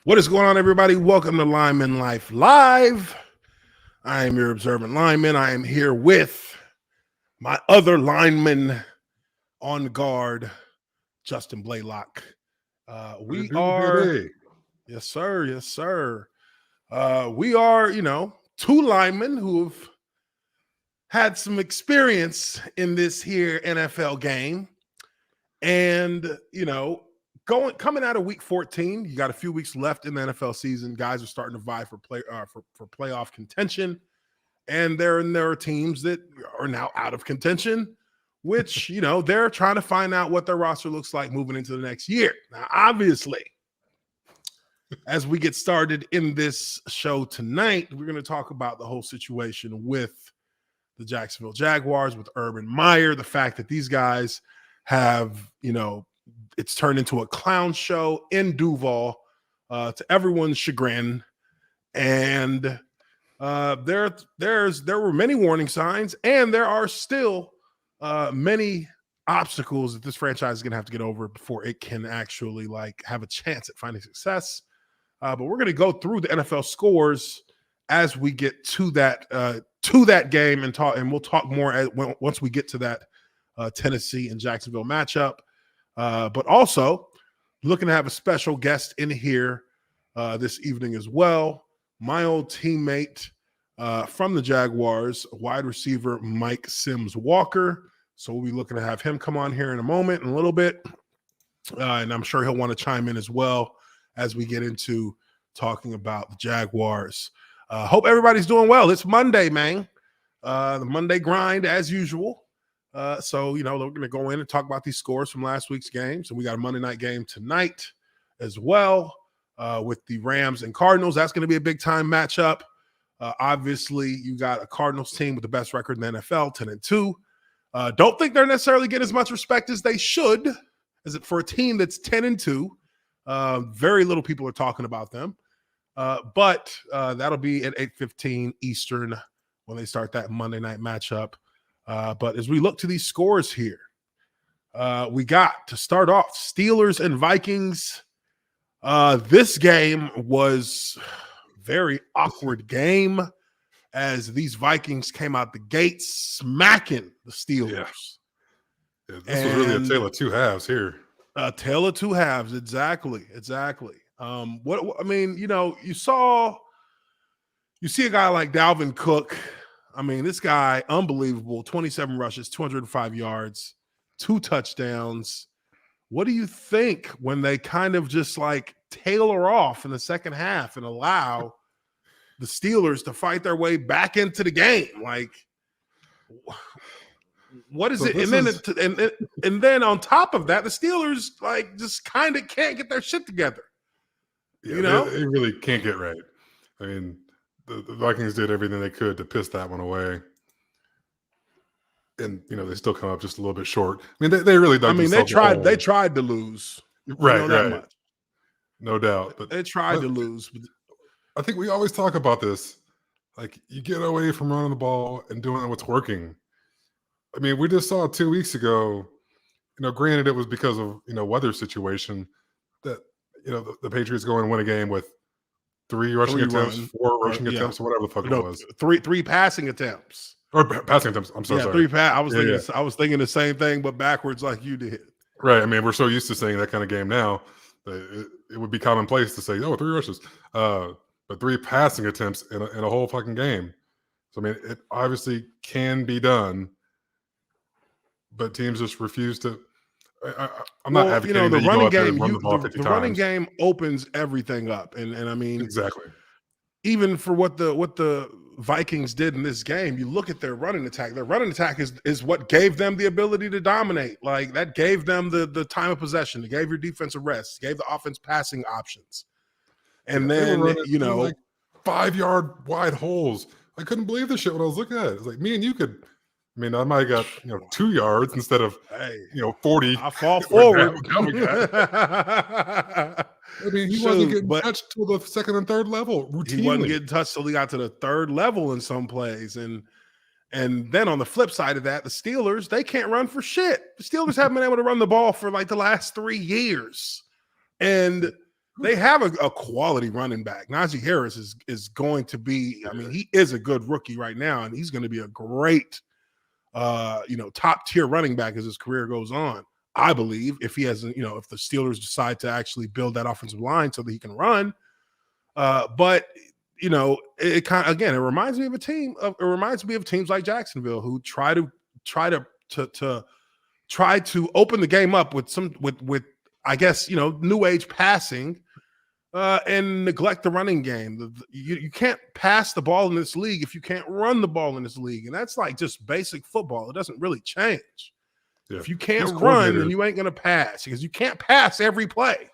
What is going on, everybody? Welcome to Lineman Life Live. I am your observant lineman. I am here with my other lineman on guard, Justin Blaylock. We are, yes, sir. Yes, sir. We are, two linemen who have had some experience in this here NFL game. And, coming out of week 14, you got a few weeks left in the NFL season. Guys are starting to vie for playoff contention, and there are teams that are now out of contention, which they're trying to find out what their roster looks like moving into the next year. Now, obviously, as we get started in this show tonight, we're going to talk about the whole situation with the Jacksonville Jaguars, with Urban Meyer, the fact that these guys have, it's turned into a clown show in Duval to everyone's chagrin. And there were many warning signs, and there are still many obstacles that this franchise is going to have to get over before it can actually have a chance at finding success. But we're going to go through the NFL scores as we get to that game and we'll talk more once we get to that Tennessee and Jacksonville matchup. But also looking to have a special guest in here this evening as well. My old teammate from the Jaguars, wide receiver Mike Sims Walker. So we'll be looking to have him come on here in a moment, in a little bit. And I'm sure he'll want to chime in as well as we get into talking about the Jaguars. Hope everybody's doing well. It's Monday, man. The Monday grind as usual. So we're going to go in and talk about these scores from last week's games. And we got a Monday night game tonight as well with the Rams and Cardinals. That's going to be a big-time matchup. Obviously, you got a Cardinals team with the best record in the NFL, 10-2. Don't think they're necessarily getting as much respect as they should, as it for a team that's 10-2. Very little people are talking about them. But that'll be at 8:15 Eastern when they start that Monday night matchup. But as we look to these scores here, we got to start off Steelers and Vikings. This game was a very awkward game as these Vikings came out the gate smacking the Steelers. Yeah, this was really a tale of two halves here. A tale of two halves, exactly. You see a guy like Dalvin Cook. I mean, this guy, unbelievable, 27 rushes, 205 yards, 2 touchdowns. What do you think when they kind of just tailor off in the second half and allow the Steelers to fight their way back into the game? What is it? And then on top of that, the Steelers just kind of can't get their shit together. Yeah, they really can't get right. I mean, the Vikings did everything they could to piss that one away. And, they still come up just a little bit short. I mean, they really dug they tried to lose. Right. Much. No doubt. But they tried to lose. I think we always talk about this. You get away from running the ball and doing what's working. I mean, we just saw 2 weeks ago, granted it was because of, weather situation that, the Patriots go and win a game with 3 rushing attempts, 4 rushing attempts, or whatever the fuck it was. Three passing attempts. Or passing attempts. I'm so sorry. I was thinking the same thing, but backwards like you did. Right. I mean, we're so used to saying that kind of game now that it would be commonplace to say, 3 rushes. But 3 passing attempts in a whole fucking game. So, I mean, it obviously can be done, but teams just refuse to. I'm not advocating the running game. The running game opens everything up, and I mean exactly. Even for what the Vikings did in this game, you look at their running attack. Their running attack is what gave them the ability to dominate. That gave them the time of possession. It gave your defense a rest. It gave the offense passing options. And then 5-yard wide holes. I couldn't believe this shit when I was looking at it. It's me and you could. I mean, I might have got 2 yards instead of 40. I fall forward. I mean, he wasn't getting touched till the second and third level routinely. He wasn't getting touched till he got to the third level in some plays, and then on the flip side of that, the Steelers, they can't run for shit. The Steelers haven't been able to run the ball for the last 3 years, and they have a quality running back. Najee Harris is going to be. I mean, he is a good rookie right now, and he's going to be a great, top tier running back as his career goes on. I believe if he has, if the Steelers decide to actually build that offensive line so that he can run. But it kind of, again, it reminds me of a team. It reminds me of teams like Jacksonville who try to open the game up with I guess new age passing and neglect the running game. You can't pass the ball in this league if you can't run the ball in this league, and that's like just basic football. It doesn't really change. Yeah. If you can't run, then you ain't going to pass because you can't pass every play.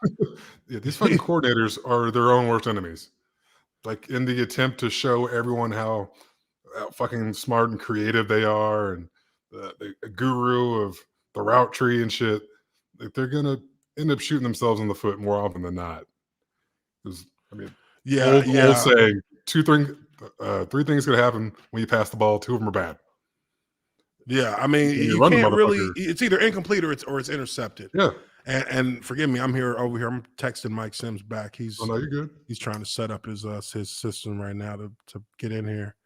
Yeah, these fucking coordinators are their own worst enemies. Like in the attempt to show everyone how fucking smart and creative they are and the guru of the route tree and shit, like they're going to end up shooting themselves in the foot more often than not. Because, I mean, old saying, three things going to happen when you pass the ball. Two of them are bad. Yeah, I mean, you can't really. It's either incomplete or it's intercepted. Yeah, and forgive me, I'm over here. I'm texting Mike Sims back. Oh no, you're good. He's trying to set up his system right now to get in here.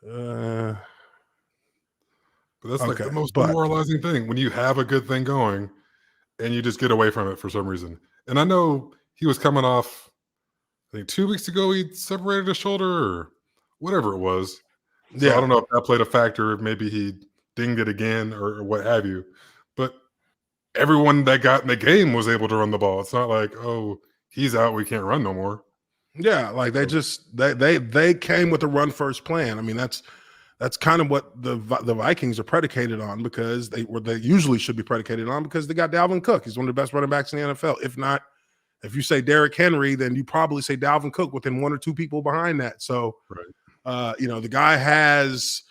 But that's like the most demoralizing thing when you have a good thing going and you just get away from it for some reason. And I know he was coming off. I think 2 weeks ago he separated his shoulder or whatever it was. So I don't know if that played a factor. If maybe he dinged it again or what have you. But everyone that got in the game was able to run the ball. It's not like, oh, he's out, we can't run no more. Yeah, like they came with a run first plan. I mean, that's kind of what the Vikings are predicated on because they usually should be predicated on because they got Dalvin Cook. He's one of the best running backs in the NFL. If not, if you say Derrick Henry, then you probably say Dalvin Cook within one or two people behind that. So, the guy has.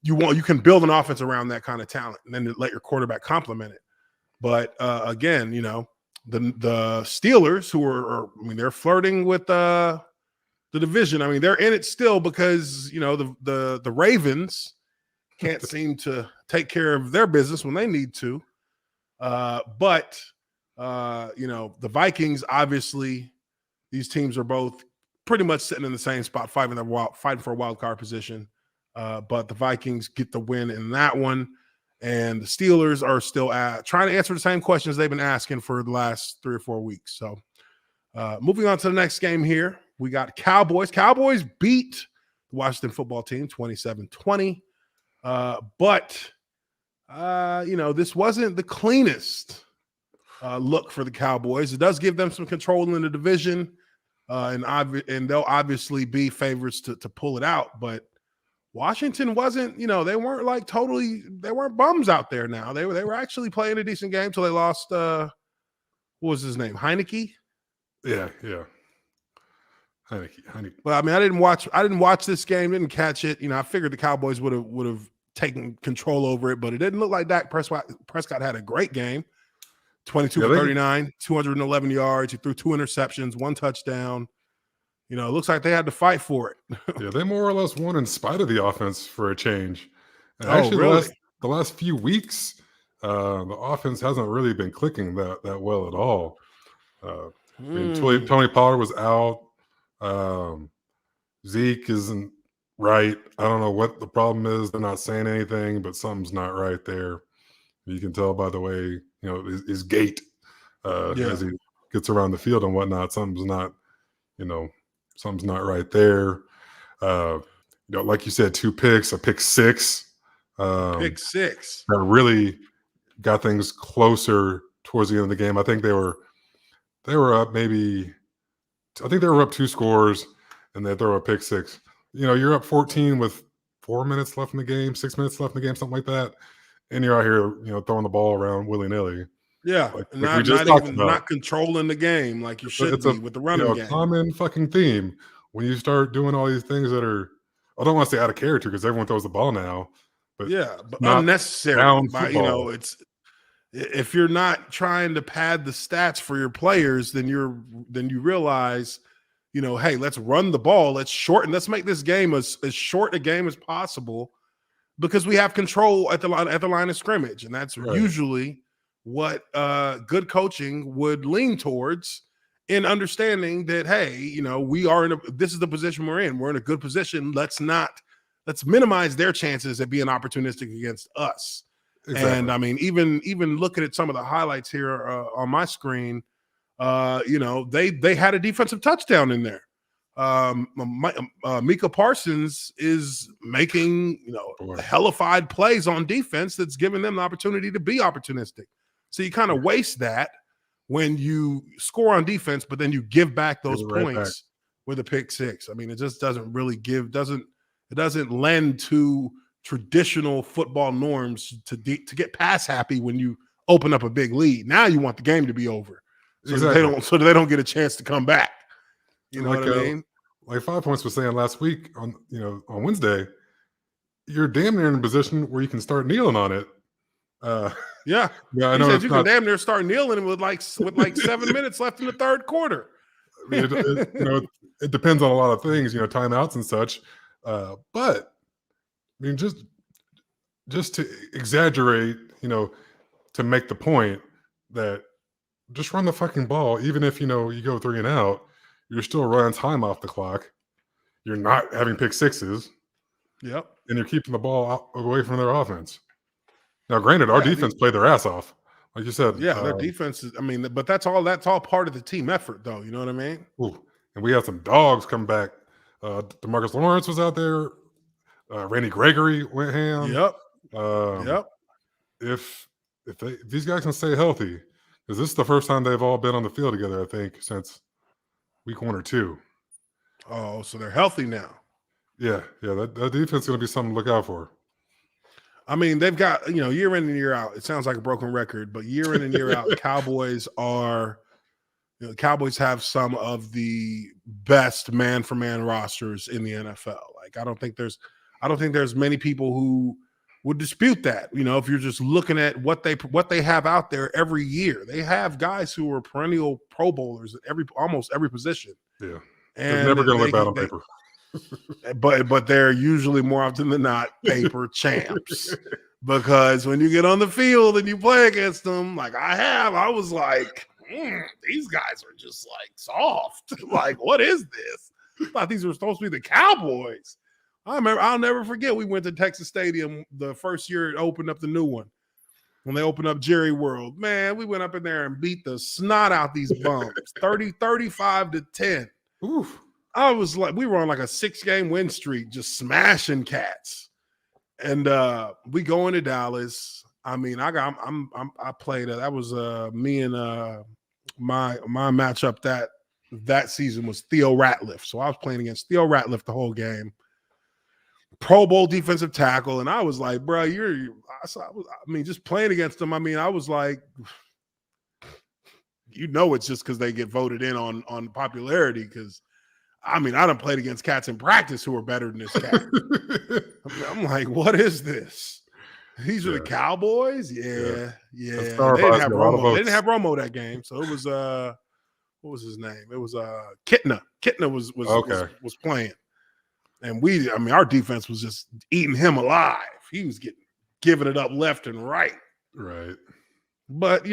You can build an offense around that kind of talent and then let your quarterback complement it. But again, the Steelers who are they're flirting with the division. I mean, they're in it still because the Ravens can't seem to take care of their business when they need to. But the Vikings, obviously, these teams are both pretty much sitting in the same spot, fighting for a wild card position. But the Vikings get the win in that one. And the Steelers are still trying to answer the same questions they've been asking for the last 3 or 4 weeks. So moving on to the next game here, we got Cowboys. Cowboys beat the Washington football team 27-20. But this wasn't the cleanest look for the Cowboys. It does give them some control in the division. And they'll obviously be favorites to pull it out. But Washington wasn't, they weren't like they weren't bums out there now. They were actually playing a decent game till they lost, what was his name? Heineke? Yeah. Heineke. Well, I mean, I didn't watch this game, didn't catch it. I figured the Cowboys would have taken control over it, but it didn't look like Dak Prescott had a great game. 22 for 39, 211 yards. He threw 2 interceptions, 1 touchdown. It looks like they had to fight for it. Yeah, they more or less won in spite of the offense for a change. And really? The last few weeks, the offense hasn't really been clicking that well at all. Tony Pollard was out. Zeke isn't right. I don't know what the problem is. They're not saying anything, but something's not right there. You can tell by the way, his gait as he gets around the field and whatnot. Something's not right there. Like you said, 2 picks, a pick 6. Pick 6. That really got things closer towards the end of the game. I think they were up I think they were up 2 scores and they throw a pick 6. You're up 14 with 4 minutes left in the game, 6 minutes left in the game, something like that. And you're out here, throwing the ball around willy-nilly. Yeah, not controlling the game like you should be with the running game. Common fucking theme when you start doing all these things that are, I don't want to say out of character because everyone throws the ball now, but unnecessary. It's if you're not trying to pad the stats for your players, then you realize, hey, let's run the ball, let's make this game as short a game as possible because we have control at the line of scrimmage, and that's usually what good coaching would lean towards in understanding that, hey, we are this is the position we're in. We're in a good position. Let's minimize their chances at being opportunistic against us. Exactly. And I mean, even looking at some of the highlights here on my screen, they had a defensive touchdown in there. Micah Parsons is making hellified plays on defense that's giving them the opportunity to be opportunistic. So you kind of waste that when you score on defense, but then you give back those points with a pick six. I mean, it just doesn't really it doesn't lend to traditional football norms to get pass happy when you open up a big lead. Now you want the game to be over, so that they don't get a chance to come back. You know what I mean? Like 5 Points was saying last week on Wednesday, you're damn near in a position where you can start kneeling on it. Yeah, I know you can damn near start kneeling with like 7 minutes left in the third quarter. I mean, it depends on a lot of things, timeouts and such. But I mean, just to exaggerate, to make the point that just run the fucking ball, even if you go 3 and out, you're still running time off the clock. You're not having pick sixes. Yep, and you're keeping the ball away from their offense. Now, granted, our defense played their ass off, like you said. Yeah, their defense is. I mean, but that's all part of the team effort, though. You know what I mean? Ooh, and we had some dogs come back. DeMarcus Lawrence was out there. Randy Gregory went ham. Yep. If these guys can stay healthy, because this is the first time they've all been on the field together, I think, since week 1 or 2. Oh, so they're healthy now. Yeah. That defense is going to be something to look out for. I mean, they've got, year in and year out. It sounds like a broken record, but year in and year out, Cowboys have some of the best man-for-man rosters in the NFL. Like, I don't think there's many people who would dispute that. If you're just looking at what they have out there every year, they have guys who are perennial Pro Bowlers at almost every position. Yeah, and they're never going to look bad on paper. But they're usually more often than not paper champs, because when you get on the field and you play against them, like I was like, these guys are just like soft. Like, what is this? I thought these were supposed to be the Cowboys. I'll never forget, we went to Texas Stadium the first year it opened up the new one. When they opened up Jerry World, man, we went up in there and beat the snot out these bums, 35-10. Oof. I was like, we were on like a 6-game win streak, just smashing cats. And we go into Dallas. I mean, I played it. That was me and my matchup that season was Theo Ratliff. So I was playing against Theo Ratliff the whole game. Pro Bowl defensive tackle. And I was like, bro, just playing against him. I mean, I was like, it's just because they get voted in on popularity, because I mean, I done played against cats in practice who are better than this cat. I'm like, what is this? These are the Cowboys? Yeah. They didn't have Romo that game. So it was what was his name? It was Kitna. Kitna was playing. And our defense was just eating him alive. He was giving it up left and right. Right. But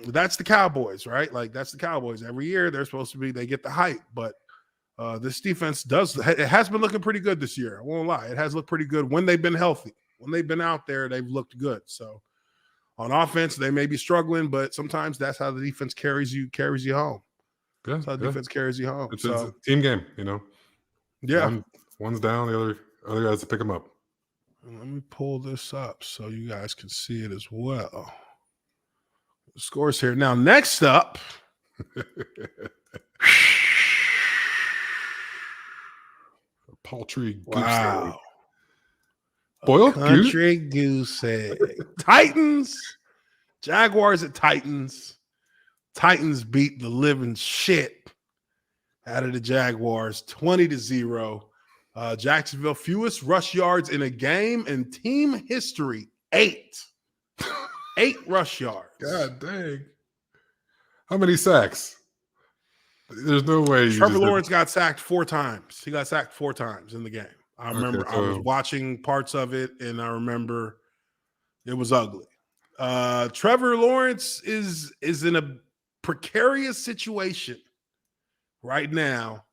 that's the Cowboys, right? Like, that's the Cowboys. Every year they get the hype, but this defense it has been looking pretty good this year. I won't lie. It has looked pretty good when they've been healthy. When they've been out there, they've looked good. So on offense, they may be struggling, but sometimes that's how the defense carries you home. Yeah, that's how the defense carries you home. It's a team game, Yeah. One's down, the other guys to pick them up. Let me pull this up so you guys can see it as well. The scores here. Now, next up. Paltry goose egg. Boiled country goose egg. Titans. Jaguars at Titans. Titans beat the living shit out of the Jaguars 20-0. Jacksonville, fewest rush yards in a game in team history, 8. 8 rush yards. God dang. How many sacks? There's no way. Trevor Lawrence got sacked 4 times. He got sacked 4 times in the game. I remember I was watching parts of it, and I remember it was ugly. Trevor Lawrence is in a precarious situation right now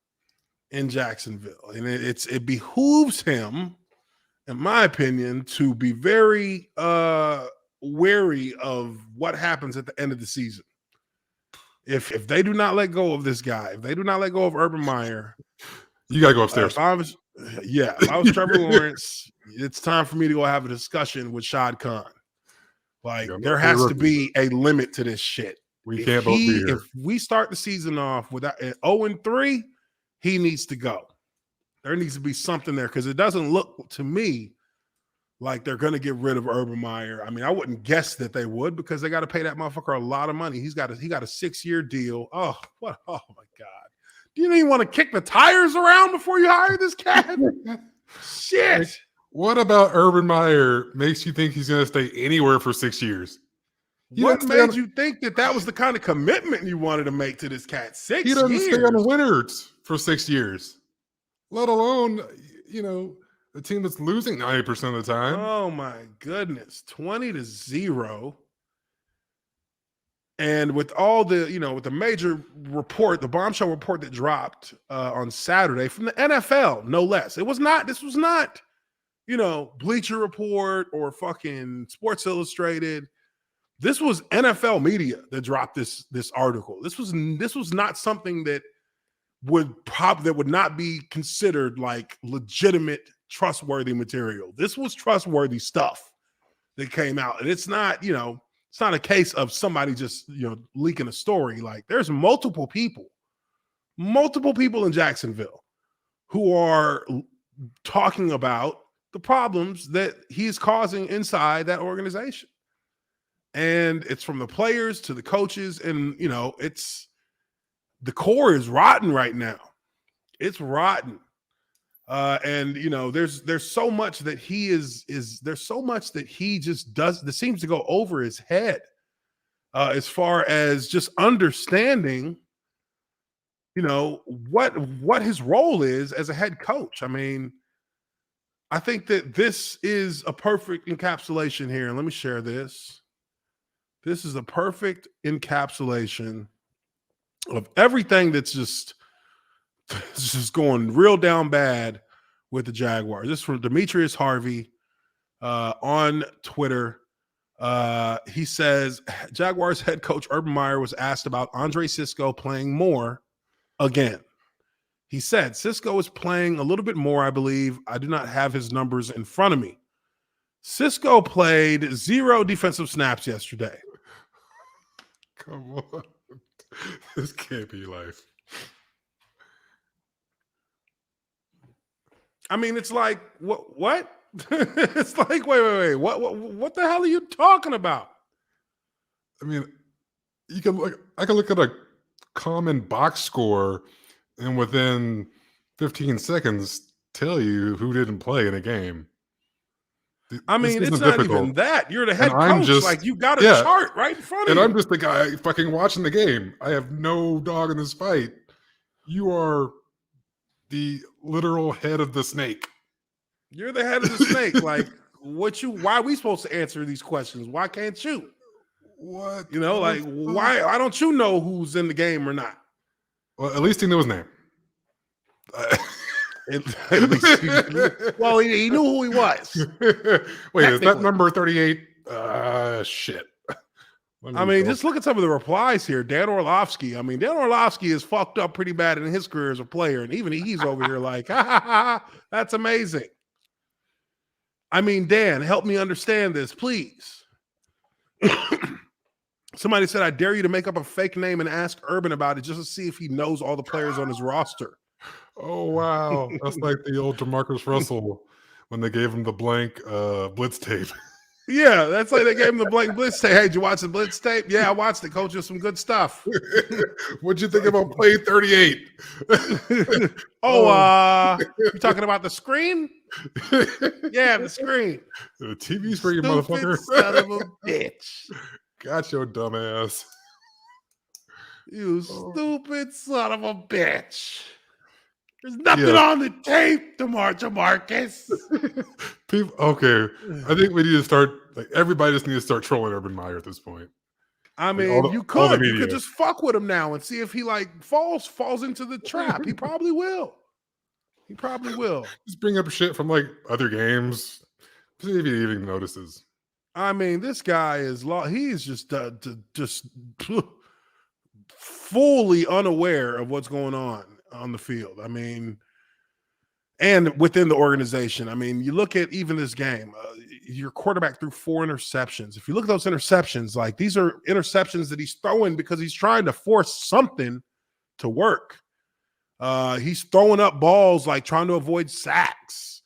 in Jacksonville. And it behooves him, in my opinion, to be very wary of what happens at the end of the season. If they do not let go of this guy, if they do not let go of Urban Meyer, you gotta go upstairs. If I was Trevor Lawrence, it's time for me to go have a discussion with Shad Khan. Like, there has to be a limit to this shit. We can't both be here. If we start the season off with 0-3, he needs to go. There needs to be something there, because it doesn't look to me like they're going to get rid of Urban Meyer. I mean, I wouldn't guess that they would, because they got to pay that motherfucker a lot of money. He got a 6-year deal. Oh my God. Do you even want to kick the tires around before you hire this cat? Shit. Like, what about Urban Meyer makes you think he's going to stay anywhere for 6 years? What made you think that was the kind of commitment you wanted to make to this cat? 6 years. He doesn't stay on the winners for 6 years, let alone, the team that's losing 90% of the time. Oh my goodness, 20-0. And with all the, with the major report, the bombshell report that dropped on Saturday from the NFL, no less. This was not, Bleacher Report or fucking Sports Illustrated. This was NFL media that dropped this article. This was not something that would not be considered like legitimate, trustworthy material. This was trustworthy stuff that came out. And it's not, it's not a case of somebody just, leaking a story. Like, there's multiple people in Jacksonville who are talking about the problems that he's causing inside that organization. And it's from the players to the coaches. And, it's the core is rotten right now. It's rotten. And there's so much that there's so much that he just does that seems to go over his head as far as just understanding, what his role is as a head coach. I mean, I think that this is a perfect encapsulation here. And let me share this. This is a perfect encapsulation of everything that's just going real down bad with the Jaguars. This is from Demetrius Harvey on Twitter. He says, Jaguars head coach Urban Meyer was asked about Andre Cisco playing more again. He said, Cisco is playing a little bit more, I believe. I do not have his numbers in front of me. Cisco played 0 defensive snaps yesterday. Come on. This can't be life. I mean, it's like, what? It's like, wait. What the hell are you talking about? I mean, I can look at a common box score and within 15 seconds tell you who didn't play in a game. I mean, it's not even that. You're the head coach. You got a chart right in front of you. And I'm just the guy fucking watching the game. I have no dog in this fight. You are the literal head of the snake. You're the head of the snake. Like, why are we supposed to answer these questions? Why can't you? What? Why don't you know who's in the game or not? Well, at least he knew his name. At least he knew who he was. Wait, is that number 38? Shit. Just look at some of the replies here. Dan Orlovsky. Dan Orlovsky is fucked up pretty bad in his career as a player. And even he's over here like, that's amazing. Dan, help me understand this, please. Somebody said, I dare you to make up a fake name and ask Urban about it just to see if he knows all the players on his roster. Oh, wow. That's like the old DeMarcus Russell when they gave him the blank blitz tape. Yeah, that's like they gave him the blank blitz tape. Hey, did you watch the blitz tape? Yeah, I watched it. Coach, there's some good stuff. What'd you think about play 38? You talking about the screen? Yeah, the screen. The TV screen, motherfucker. Son of a bitch. Got your dumb ass. You stupid son of a bitch. There's nothing on the tape, DeMarcus. People, okay. I think we need to start, everybody just needs to start trolling Urban Meyer at this point. I Like, mean, all the you could media. just fuck with him now and see if he like falls into the trap. He probably will. He probably will. Just bring up shit from like other games. See if he even notices. I mean, this guy is he's just fully unaware of what's going on the field. I mean, and within the organization. I mean, you look at even this game, your quarterback threw 4 interceptions. If you look at those interceptions, like these are interceptions that he's throwing because he's trying to force something to work. He's throwing up balls like trying to avoid sacks.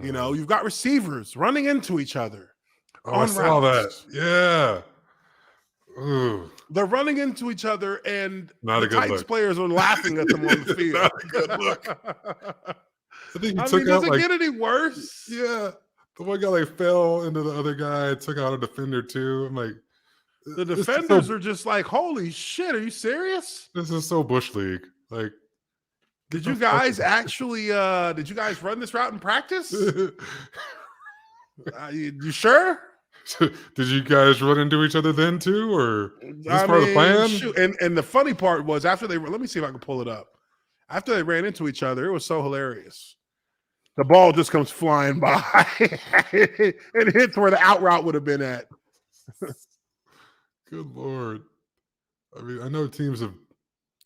You know, you've got receivers running into each other. Oh, I saw that. Yeah. Ooh. They're running into each other, and Not the a good Titans look. players are laughing at them on the field. Not a good look. I think he I took mean, out does it like, get any worse? yeah. The one guy like fell into the other guy, took out a defender too. I'm like, The defenders are just like, holy shit, are you serious? this is so Bush League. Like, Did you guys actually did you guys run this route in practice? You sure? did you guys run into each other then too, or is this part of the plan? Shoot. And the funny part was after let me see if I can pull it up. After they ran into each other, it was so hilarious. The ball just comes flying by and hits where the out route would have been at. Good Lord. I mean, I know teams have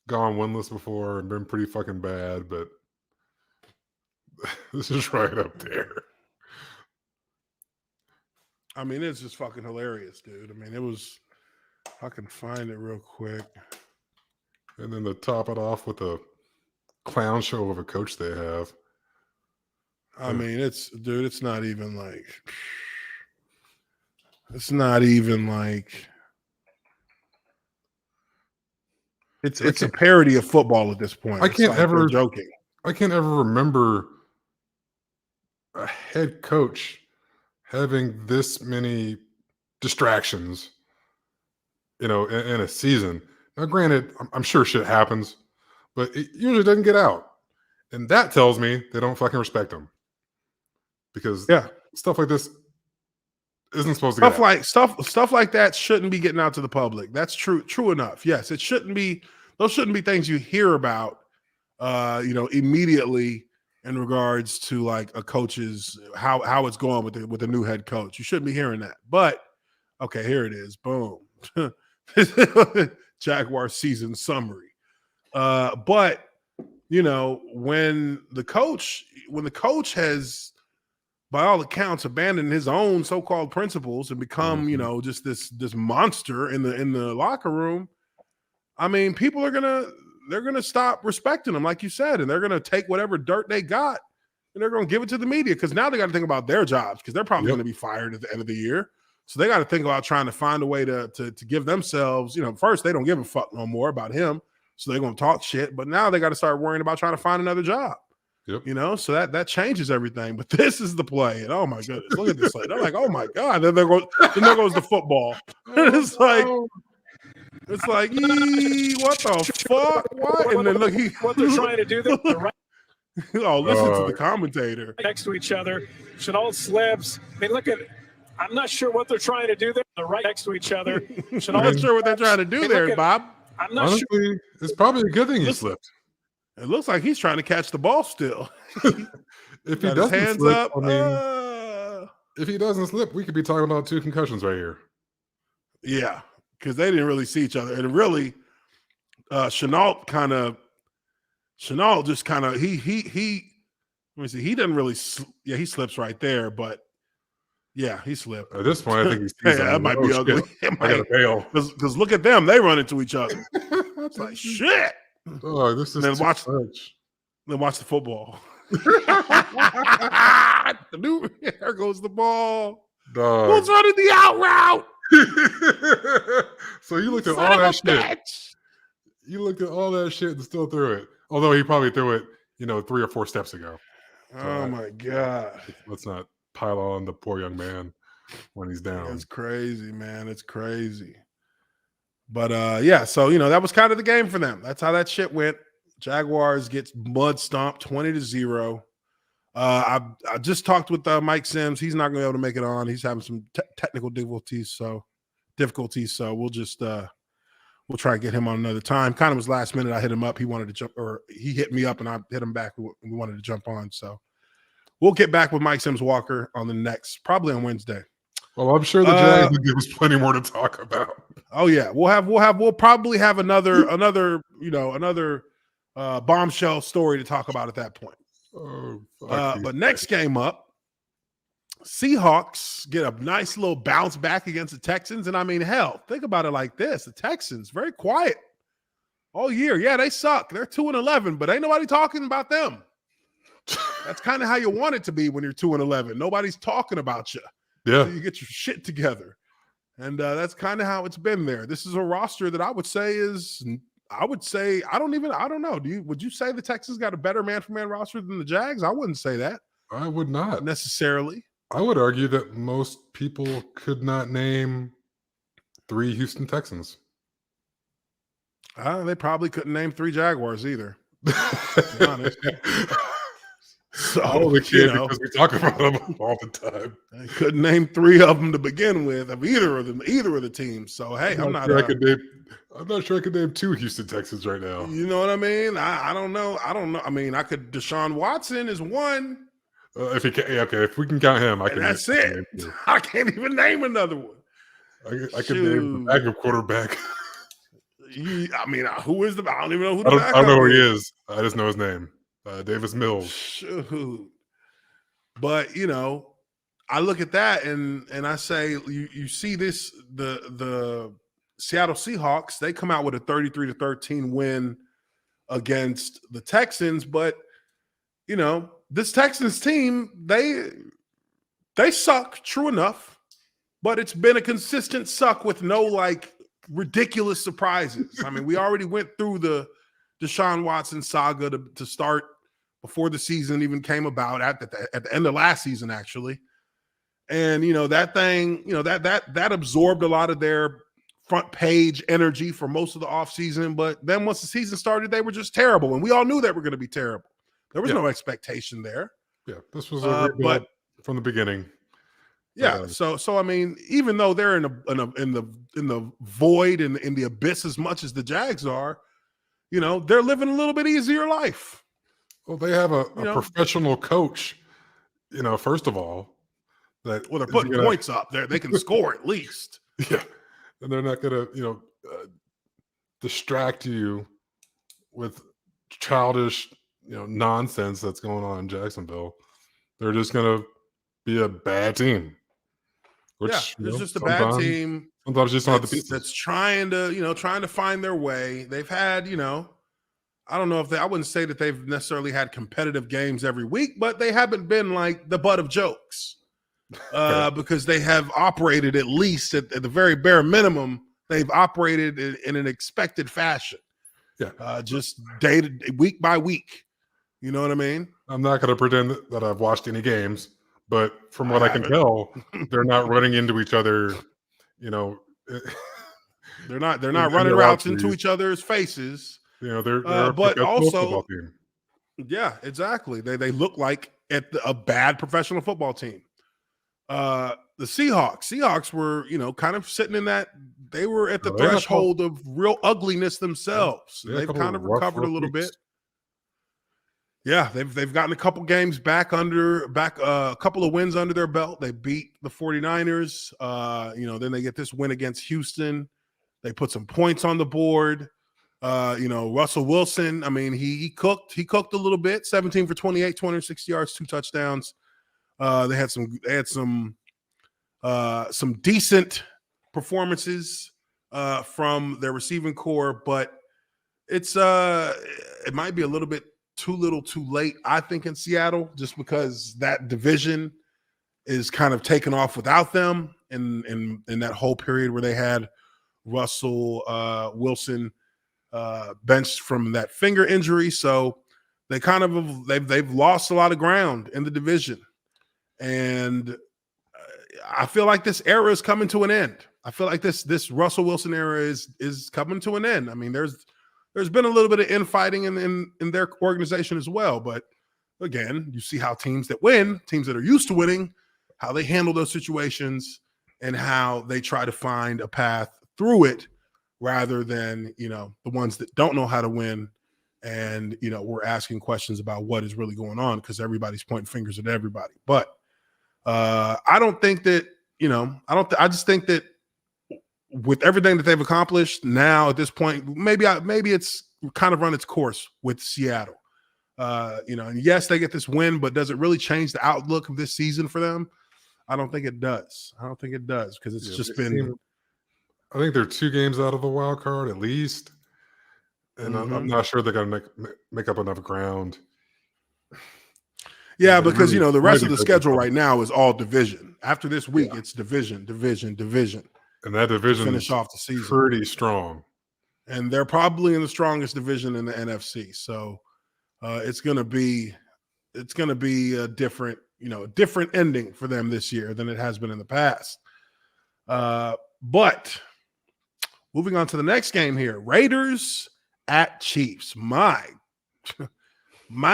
gone winless before and been pretty fucking bad, but this is right up there. I mean, it's just fucking hilarious, dude. I mean, it was. I can find it real quick. And then to top it off with a clown show of a coach they have. I mean, it's not even like. It's not even like. It's a parody of football at this point. I can't ever joking. I can't ever remember a head coach having this many distractions, in a season. Now, granted, I'm sure shit happens, but it usually doesn't get out. And that tells me they don't fucking respect him. Because stuff like this isn't supposed to get out. Stuff like that shouldn't be getting out to the public. That's true enough. Yes, it shouldn't be. Those shouldn't be things you hear about, immediately in regards to like a coach's how it's going with the new head coach. You shouldn't be hearing that. But okay, here it is. Boom. Jaguar season summary. But when the coach has, by all accounts, abandoned his own so-called principles and become, just this monster in the locker room. I mean, people they're gonna stop respecting him, like you said, and they're gonna take whatever dirt they got and they're gonna give it to the media because now they got to think about their jobs because they're probably gonna be fired at the end of the year. So they got to think about trying to find a way to give themselves, first they don't give a fuck no more about him, so they're gonna talk shit. But now they got to start worrying about trying to find another job. Yep. So that changes everything. But this is the play, and oh my goodness, look at this play. They're like, oh my god. Then there goes the football. It's like, what the fuck? What? And then look, what they're trying to do. They're right listen to the commentator next to each other. Chenault slips. I mean, look at. I'm not sure what they're trying to do there. They're right next to each other. I'm not sure what they're trying to do there, Bob. I'm not Honestly, sure. It's probably a good thing he slipped. It looks like he's trying to catch the ball still. If he doesn't hands slip, up, I mean, if he doesn't slip, we could be talking about 2 concussions right here. Yeah, because they didn't really see each other, and really, Chenault just kind of he. Let me see. He doesn't really. He slips right there, but yeah, he slipped. At this point, I think he's that might be ugly. I gotta bail. Because look at them; they run into each other. It's like shit. Oh, this is then watch the football. There goes the ball. Dog. Who's running the out route? So you looked at all that shit. You looked at all that shit and still threw it. Although he probably threw it, 3 or 4 steps ago. So my god! Let's not pile on the poor young man when he's down. It's crazy, man. It's crazy. But so that was kind of the game for them. That's how that shit went. Jaguars gets mud stomped 20-0. I just talked with Mike Sims. He's not going to be able to make it on. He's having some technical difficulties. So difficulties. So we'll just we'll try to get him on another time. Kind of was last minute. I hit him up. He wanted to jump, or he hit me up and I hit him back. We wanted to jump on. So we'll get back with Mike Sims Walker on the next, probably on Wednesday. Well, I'm sure the Jags will give us plenty more to talk about. Oh yeah, we'll probably have another bombshell story to talk about at that point. Oh, but next game up, Seahawks get a nice little bounce back against the Texans. And I mean, hell, think about it like this. The Texans, very quiet all year. Yeah, they suck. They're 2-11, but ain't nobody talking about them. That's kind of how you want it to be when you're 2-11. Nobody's talking about you. Yeah. So you get your shit together. And that's kind of how it's been there. This is a roster that I would say I don't know. Would you say the Texans got a better man-for-man roster than the Jags? I wouldn't say that. I would not necessarily. I would argue that most people could not name 3 Houston Texans. They probably couldn't name 3 Jaguars either. To be honest. So, because we talk about them all the time. I couldn't name 3 of them to begin with of either of the teams. So hey, I'm not sure I could name 2 Houston Texans right now. You know what I mean? I don't know. I mean, I could. Deshaun Watson is one. If we can count him, I can. That's it. I can't even name another one. I can name the backup quarterback. Who is the? I don't even know who the backup. I don't know who he is. I just know his name, Davis Mills. Shoot. But I look at that and I say, you see this the Seattle Seahawks. They come out with a 33-13 win against the Texans, but this Texans team, they suck, true enough, but it's been a consistent suck with no ridiculous surprises. I mean, we already went through the Deshaun Watson saga to start before the season even came about at the end of last season, actually. And that thing, that absorbed a lot of their front page energy for most of the offseason. But then once the season started, they were just terrible, and we all knew they were going to be terrible. There was no expectation there. Yeah, this was a rebuild from the beginning. Yeah, so I mean, even though they're in the void and in the abyss as much as the Jags are, they're living a little bit easier life. Well, they have a professional coach. First of all, they're putting points up there. They can score at least. Yeah, and they're not going to distract you with childish nonsense that's going on in Jacksonville. They're just going to be a bad team. It's just a bad team. Sometimes you just don't have the pieces. That's trying to find their way. They've had, I don't know I wouldn't say that they've necessarily had competitive games every week, but they haven't been like the butt of jokes because they have operated, at least at the very bare minimum, they've operated in an expected fashion. Yeah. Just week by week. You know what I mean? I'm not going to pretend that I've watched any games, but from what I can tell, they're not running into each other. They're not running routes into each other's faces. They're but also football team. Yeah, exactly. They look like a bad professional football team. The Seahawks were, kind of sitting in that. They were at the threshold of real ugliness themselves. Yeah, they've kind of recovered a little bit. Yeah, they've gotten a couple games back, a couple of wins under their belt. They beat the 49ers. Then they get this win against Houston. They put some points on the board. Russell Wilson, I mean, he cooked a little bit, 17 for 28, 260 yards, 2 touchdowns. They had some decent performances from their receiving core, but it might be a little bit too little too late, I think, in Seattle, just because that division is kind of taken off without them in that whole period where they had Russell Wilson benched from that finger injury. So they kind of they've lost a lot of ground in the division. And I feel like this era is coming to an end. I feel like this Russell Wilson era is coming to an end. I mean, there's been a little bit of infighting in their organization as well. But again, you see how teams that win, teams that are used to winning, how they handle those situations. and how they try to find a path through it rather than, the ones that don't know how to win. And, we're asking questions about what is really going on because everybody's pointing fingers at everybody. But I don't think that, I just think that with everything that they've accomplished now at this point, maybe it's kind of run its course with Seattle. And yes, they get this win, but does it really change the outlook of this season for them? I don't think it does. Because it's just been. I think they're 2 games out of the wild card at least, and I'm not sure they're going to make up enough ground. Yeah, because the rest of the schedule right now is all division. After this week, it's division, and that division finish off the season pretty strong. And they're probably in the strongest division in the NFC. So it's going to be a different ending for them this year than it has been in the past. But moving on to the next game here, Raiders at Chiefs. My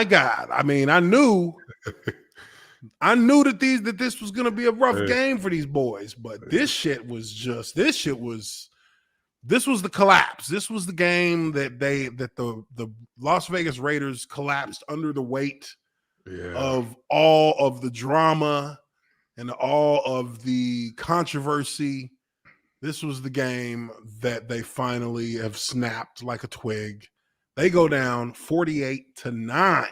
God. I mean, I knew that this was going to be a rough game for these boys, but this was the collapse. This was the game that the Las Vegas Raiders collapsed under the weight of all of the drama and all of the controversy. This was the game that they finally have snapped like a twig. They go down 48-9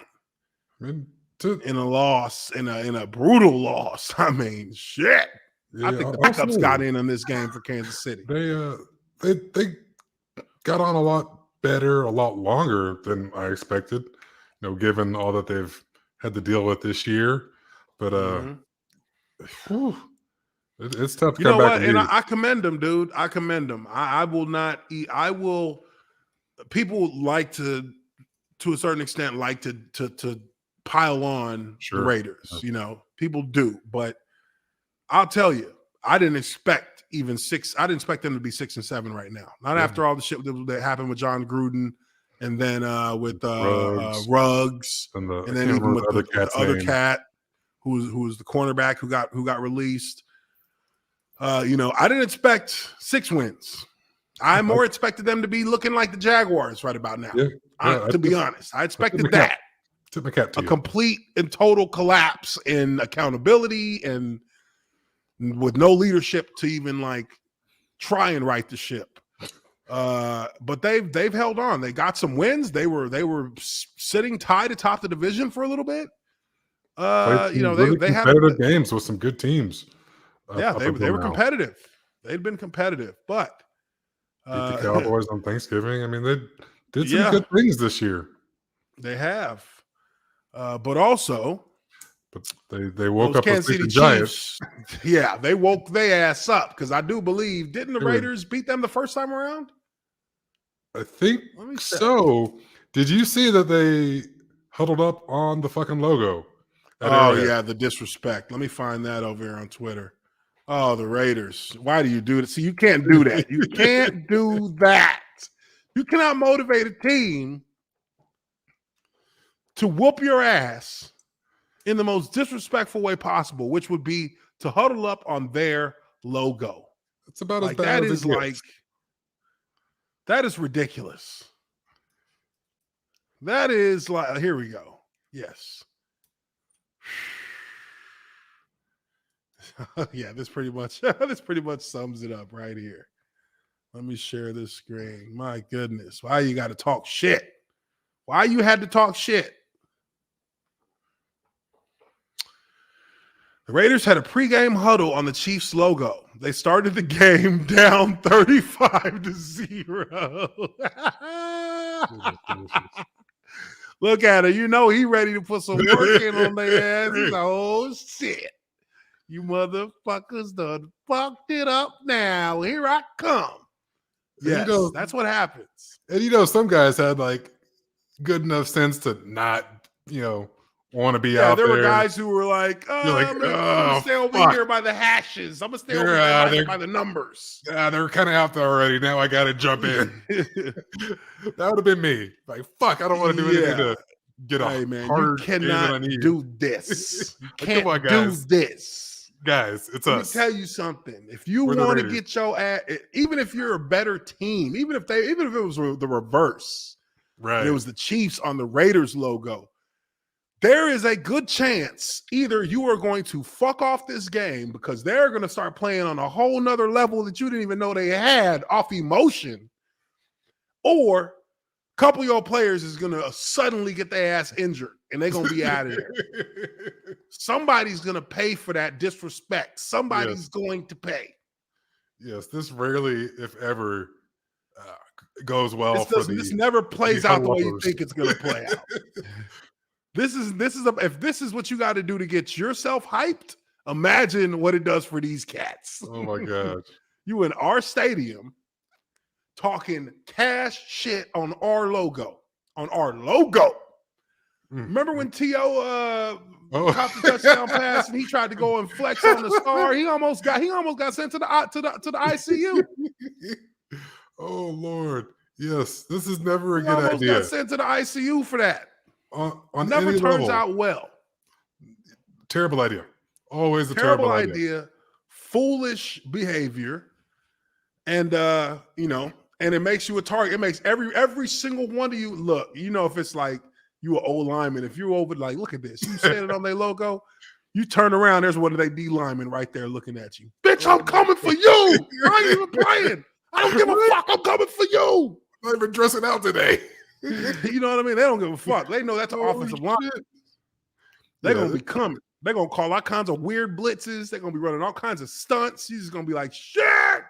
in a loss, in a brutal loss. I mean, shit. Yeah, I think the backups got in on this game for Kansas City. They got on a lot better, a lot longer than I expected, given all that they've had to deal with this year. But it's tough to come back. And I commend them, dude. I commend them. I will not eat. People like to a certain extent, like to pile on the Raiders. People do, but I'll tell you, I didn't expect even 6. I didn't expect them to be 6-7 right now. Not after all the shit that happened with John Gruden, and then with Ruggs, and then even with the other cat who was the cornerback who got released. I didn't expect 6 wins. I more expected them to be looking like the Jaguars right about now. To be honest, I expected that. A complete and total collapse in accountability and with no leadership to even try and right the ship. But they've held on. They got some wins. They were sitting tied atop the division for a little bit. They had competitive games with some good teams. They were competitive. They'd been competitive, but beat the Cowboys on Thanksgiving. I mean, they did some good things this year. They have, but also, they woke up Kansas with the City Giants. Chiefs. Yeah, they woke their ass up because I do believe didn't the Raiders beat them the first time around? I think so. Did you see that they huddled up on the fucking logo? Yeah, the disrespect. Let me find that over here on Twitter. Oh, the Raiders. Why do you do it? See, you can't do that. You can't do that. You cannot motivate a team to whoop your ass in the most disrespectful way possible, which would be to huddle up on their logo. It's about as bad as it gets. That is ridiculous. That is here we go. Yes. Yeah, this pretty much sums it up right here. Let me share this screen. My goodness. Why you got to talk shit? Why you had to talk shit? The Raiders had a pregame huddle on the Chiefs logo. They started the game down 35-0. Look at her. He ready to put some work in on their ass. He's like, oh, shit. You motherfuckers done fucked it up now. Here I come. Yes, that's what happens. And some guys had good enough sense to not, want to be out there. There were guys who were like, I'm gonna stay over here by the hashes. I'm gonna stay over here by the numbers. Yeah, they're kind of out there already. Now I got to jump in. That would have been me. Fuck, I don't want to do anything to get a man, harder you cannot do this. You can't do this. Guys, it's Let us. me tell you something. If you We're the want to Raiders. get your ass, even if you're a better team, even if it was the reverse, Right. and it was the Chiefs on the Raiders logo, there is a good chance either you are going to fuck off this game because they're going to start playing on a whole nother level that you didn't even know they had off emotion, or a couple of your players is going to suddenly get their ass injured and they're going to be out of there. Somebody's going to pay for that disrespect. Somebody's going to pay. Yes, this rarely, if ever, goes well This never plays out the way you huddlers. think it's going to play out. If this is what you got to do to get yourself hyped, imagine what it does for these cats. Oh my gosh. You in our stadium talking cash shit on our logo. Remember when T.O. caught the touchdown pass and he tried to go and flex on the star? He almost got sent to the ICU. Oh Lord. Yes, this is never a He good almost idea. got sent to the ICU for that. On Never any turns level. out well. Terrible idea. Always a Terrible terrible idea. Foolish behavior. And and it makes you a target. It makes every single one of you look. If it's like you an old lineman, if you're over like, look at this, you said it on their logo, you turn around, there's one of their D linemen right there looking at you. Bitch, I'm coming for you. I ain't even playing. I don't give a fuck. I'm coming for you. I'm not even dressing out today. You know what I mean? They don't give a fuck. They know that's an offensive line. They're going to be coming. They're going to call all kinds of weird blitzes. They're going to be running all kinds of stunts. He's just going to be like, shit.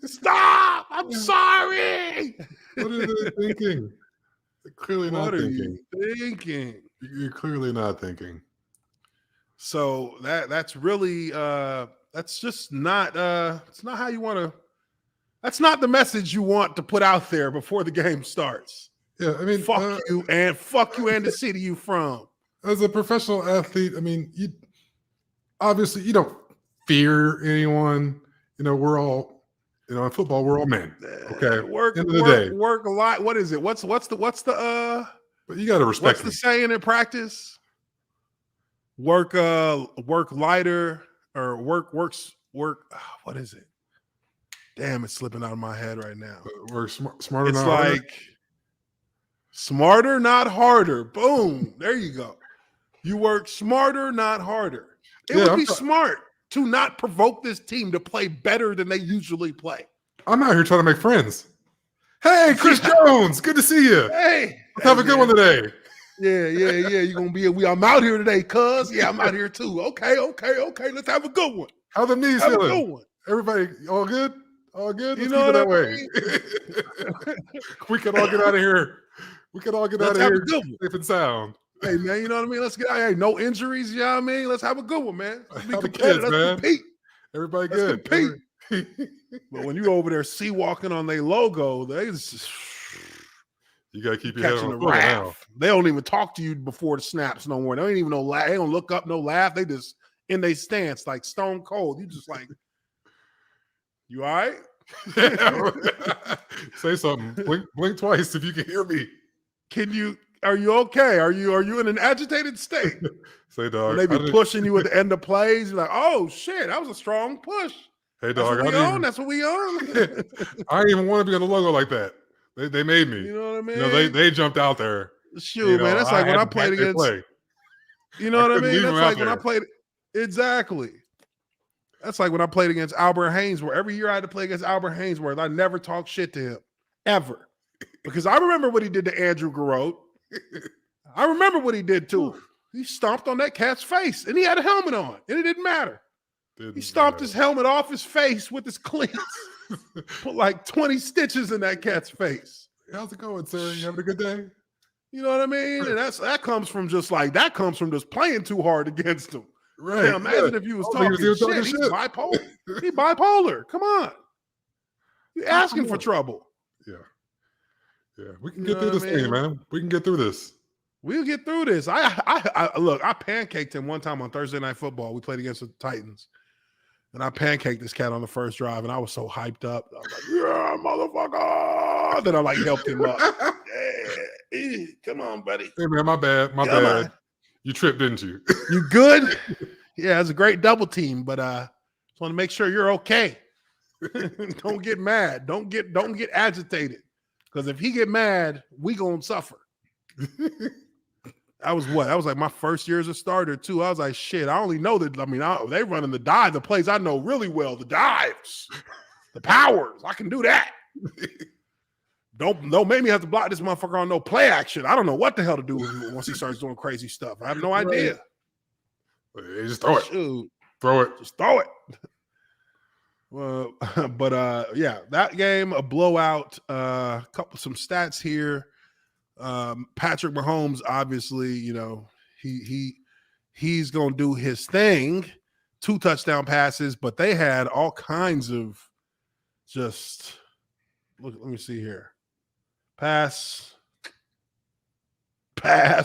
Stop. I'm sorry. What are they thinking? They're clearly not thinking. You thinking? You're clearly not thinking. So that's really that's just not it's not how you want to. That's not the message you want to put out there before the game starts. Yeah, I mean, fuck you and the city you from. As a professional athlete, I mean, you don't fear anyone. We're all, in football, we're all men. Okay, Work a lot. What is it? What's the But you got to respect. What's the saying in practice? Work lighter or works. What is it? Damn, it's slipping out of my head right now. Work smarter. It's not like harder. Smarter, not harder. Boom. There you go. You work smarter, not harder. It would be smart to not provoke this team to play better than they usually play. I'm out here trying to make friends. Hey, Chris Jones, good to see you. Hey, let's have a good one today. Yeah. You're gonna be. I'm out here today, cuz. Yeah, I'm out here too. Okay. Let's have a good one. How the knees Have feeling? a good one. Everybody, all good? All good? You Let's know keep it that what I way. We can all get out of here. Safe and sound. Hey, man, you know what I mean? Let's get out. Hey, no injuries, you know what I mean? Let's have a good one, man. Let's be competitive. Let's compete. Everybody Let's good. Compete. But when you over there walking on their logo, they just you gotta keep your head on the swivel now. They don't even talk to you before the snaps no more. They don't even know laugh. They don't look up, no laugh. They just in their stance like stone cold. You just like, you all right? Say something. Blink twice if you can hear me. Are you okay? Are you in an agitated state? Say, dog. When they be pushing you at the end of plays, you're like, oh shit, that was a strong push. Hey, dog. That's what we on. I didn't even want to be on the logo like that. They made me. You know what I mean? They jumped out there. Shoot, man. That's like when I played against. You know what I mean? That's like when I played. Exactly. That's like when I played against Albert Haynesworth. Every year I had to play against Albert Haynesworth. I never talked shit to him, ever. Because I remember what he did to Andrew Garrott. I remember what he did to him. He stomped on that cat's face, and he had a helmet on, and it didn't matter. He stomped his helmet off his face with his cleats. Put like 20 stitches in that cat's face. How's it going, sir? You having a good day? You know what I mean? And that comes from just playing too hard against him. Right. Now, imagine if you was talking shit. He's bipolar. He's bipolar. Come on. You're asking for trouble. Yeah. We can get through this thing, man. We can get through this. We'll get through this. I pancaked him one time on Thursday Night Football. We played against the Titans. And I pancaked this cat on the first drive, and I was so hyped up. I was like, yeah, motherfucker. Then I helped him up. Come on, buddy. Hey, man, my bad. My bad. You tripped, didn't you? You good? Yeah, it's a great double team, but just want to make sure you're okay. Don't get mad. Don't get agitated. Because if he get mad, we gonna suffer. That was what? That was like my first year as a starter too. I was like, shit, I only know that. I mean, they running the dive, the plays I know really well, the dives, the powers. I can do that. Don't make me have to block this motherfucker on no play action. I don't know what the hell to do once he starts doing crazy stuff. I have no idea. Just throw it. Shoot. Throw it. Just throw it. Well, but yeah, that game, a blowout. Some stats here. Patrick Mahomes, obviously, you know, he's gonna do his thing. 2 touchdown passes, but they had all kinds of just look. Let me see here. Pass. I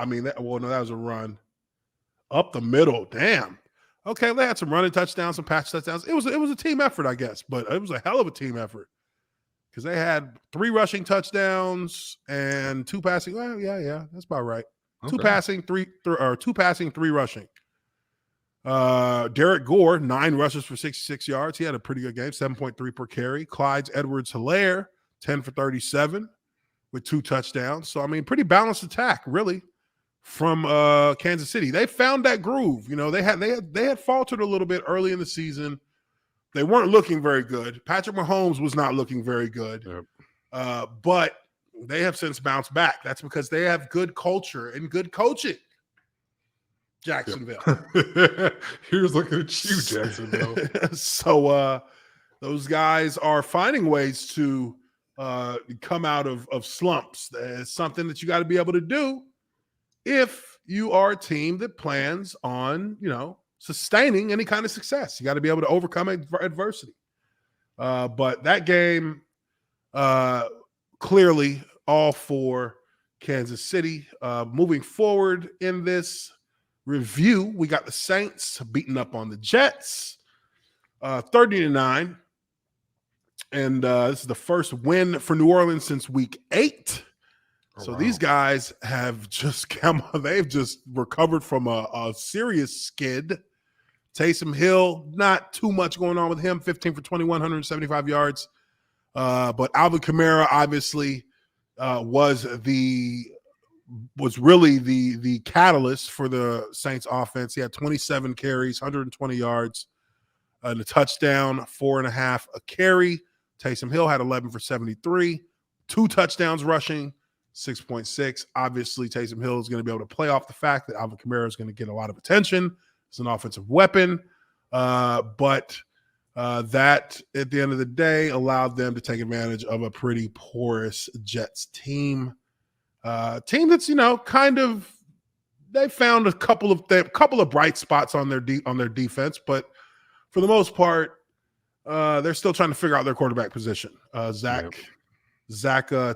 mean, that was a run up the middle. Damn. Okay, they had some running touchdowns, some patch touchdowns. It was a team effort, I guess, but it was a hell of a team effort because they had 3 rushing touchdowns and 2 passing. Well, yeah, that's about right. Okay. 2 passing, 3 rushing. Derek Gore, 9 rushes for 66 yards. He had a pretty good game, 7.3 per carry. Clyde Edwards-Helaire, 10 for 37 with 2 touchdowns. So, I mean, pretty balanced attack, really, from Kansas City. They found that groove. You know, they had faltered a little bit early in the season. They weren't looking very good. Patrick Mahomes was not looking very good. Yep. But they have since bounced back. That's because they have good culture and good coaching. Jacksonville. Yep. Here's looking at you, Jacksonville. So those guys are finding ways to come out of slumps. It's something that you got to be able to do if you are a team that plans on, you know, sustaining any kind of success. You got to be able to overcome adversity. But that game, clearly all for Kansas City. Moving forward in this review, we got the Saints beating up on the Jets, 30-9. And this is the first win for New Orleans since week 8. So wow. These guys have they've just recovered from a serious skid. Taysom Hill, not too much going on with him, 15 for 21, 175 yards. But Alvin Kamara obviously was really the catalyst for the Saints offense. He had 27 carries, 120 yards, and a touchdown, 4.5 a carry. Taysom Hill had 11 for 73, 2 touchdowns rushing, 6.6. Obviously, Taysom Hill is going to be able to play off the fact that Alvin Kamara is going to get a lot of attention. It's an offensive weapon. But that, at the end of the day, allowed them to take advantage of a pretty porous Jets team. Team that's, you know, kind of, they found a couple of bright spots on their defense, but for the most part, they're still trying to figure out their quarterback position. Zach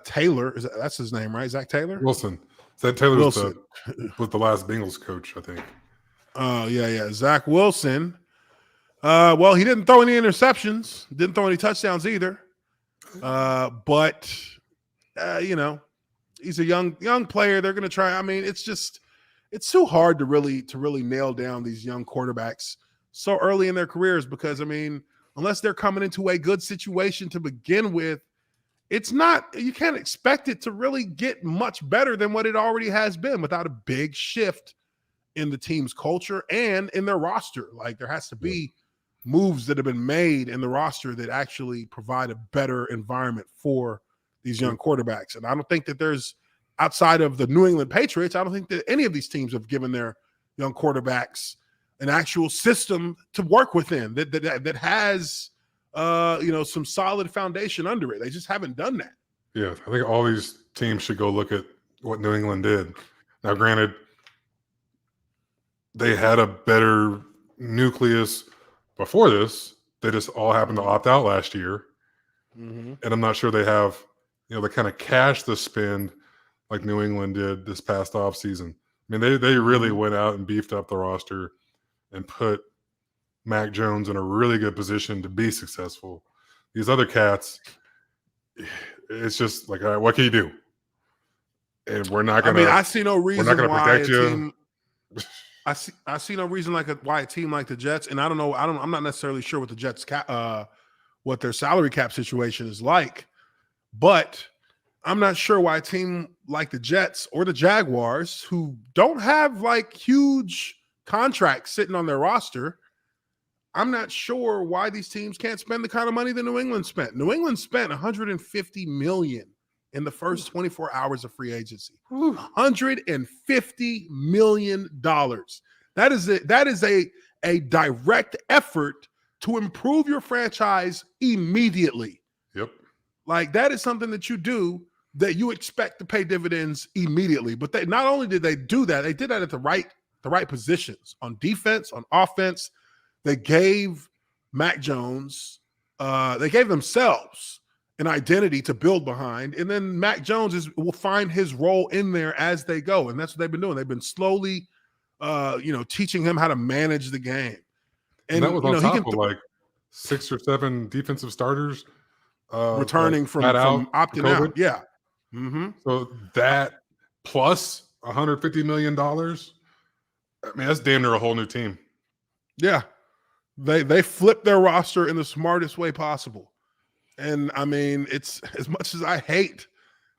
Taylor, that's his name, right? Zach Taylor? Wilson. Zach Taylor was the last Bengals coach, I think. Yeah. Zach Wilson. Well, he didn't throw any interceptions, didn't throw any touchdowns either. But you know, he's a young player. They're going to try. I mean, it's too hard to really nail down these young quarterbacks so early in their careers because, I mean, unless they're coming into a good situation to begin with, you can't expect it to really get much better than what it already has been without a big shift in the team's culture and in their roster. Like, there has to be moves that have been made in the roster that actually provide a better environment for these young quarterbacks. And I don't think that there's, outside of the New England Patriots, I don't think that any of these teams have given their young quarterbacks an actual system to work within that has some solid foundation under it. They just haven't done that. Yeah, I think all these teams should go look at what New England did. Now, granted, they had a better nucleus before this. They just all happened to opt out last year. Mm-hmm. And I'm not sure they have, the kind of cash to spend like New England did this past offseason. I mean, they really went out and beefed up the roster and put Mac Jones in a really good position to be successful. These other cats, it's just like, all right, what can you do? and we're not I gonna. mean, I see no reason gonna why protect a you. team. I see no reason why a team like the Jets, and I don't know. I'm not necessarily sure what the Jets what their salary cap situation is like, but I'm not sure why a team like the Jets or the Jaguars, who don't have like huge contracts sitting on their roster, I'm not sure why these teams can't spend the kind of money that New England spent. New England spent $150 million in the first 24 hours of free agency. $150 million. That is a direct effort to improve your franchise immediately. Yep. Like, that is something that you do that you expect to pay dividends immediately. But they not only did they do that, they did that at the right positions, on defense, on offense. They gave Mac Jones, they gave themselves an identity to build behind, and then Mac Jones will find his role in there as they go, and that's what they've been doing. They've been slowly, teaching him how to manage the game. And that was on top of like 6 or 7 defensive starters returning from opting out. Yeah. Mm-hmm. So that plus $150 million, I mean, that's damn near a whole new team. Yeah. They flipped their roster in the smartest way possible. And I mean, it's, as much as I hate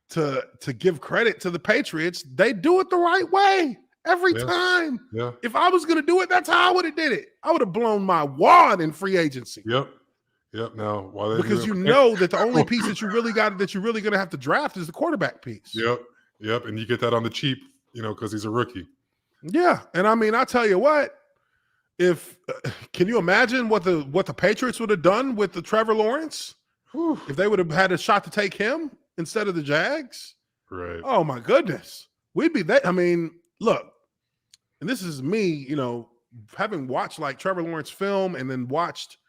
to give credit to the Patriots, they do it the right way every time. Yeah. If I was going to do it, that's how I would have did it. I would have blown my wad in free agency. Yep. Now, because you know that the only piece that you're really going to have to draft is the quarterback piece. Yep. And you get that on the cheap, because he's a rookie. Yeah. And I mean, I tell you what, can you imagine what the Patriots would have done with the Trevor Lawrence? Whew. If they would have had a shot to take him instead of the Jags? Right. Oh my goodness. We'd be that. I mean, look, and this is me, having watched like Trevor Lawrence film and then watching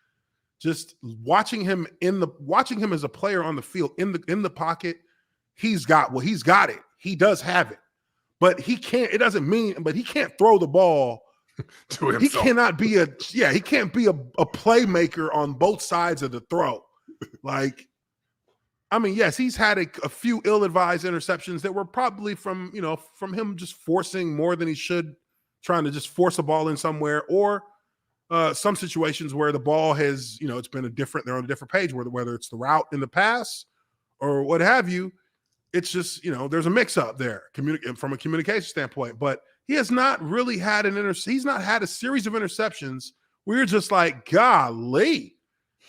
him as a player on the field in the pocket. He's got it. He does have it. But he can't throw the ball to himself. He can't be a playmaker on both sides of the throw. Like, I mean, yes, he's had a few ill-advised interceptions that were probably from him just forcing more than he should, trying to just force a ball in somewhere, or some situations where the ball has, they're on a different page, whether it's the route in the pass or what have you. It's just, there's a mix-up there from a communication standpoint. But he has not really had he's not had a series of interceptions where you're just like, golly.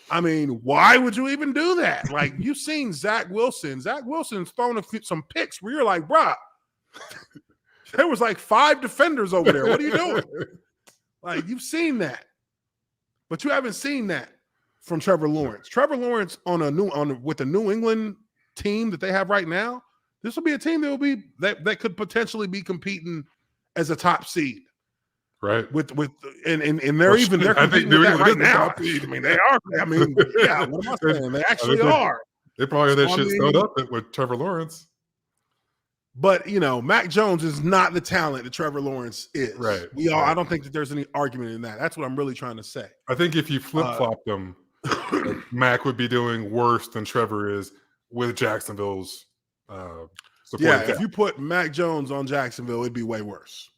I mean, why would you even do that? Like, you've seen Zach Wilson. Zach Wilson's thrown some picks where you're like, bruh, there was like 5 defenders over there. What are you doing? Like, you've seen that. But you haven't seen that from Trevor Lawrence. Trevor Lawrence with the New England team that they have right now, this will be a team that could potentially be competing as a top seed. Right. And they're competing with that right now. I mean, they are. I mean, yeah, what am I saying? They actually are. They probably have that shit sewed up with Trevor Lawrence. But Mac Jones is not the talent that Trevor Lawrence is. Right. I don't think that there's any argument in that. That's what I'm really trying to say. I think if you flip-flop them, Mac would be doing worse than Trevor is with Jacksonville's support. Yeah, if you put Mac Jones on Jacksonville, it'd be way worse.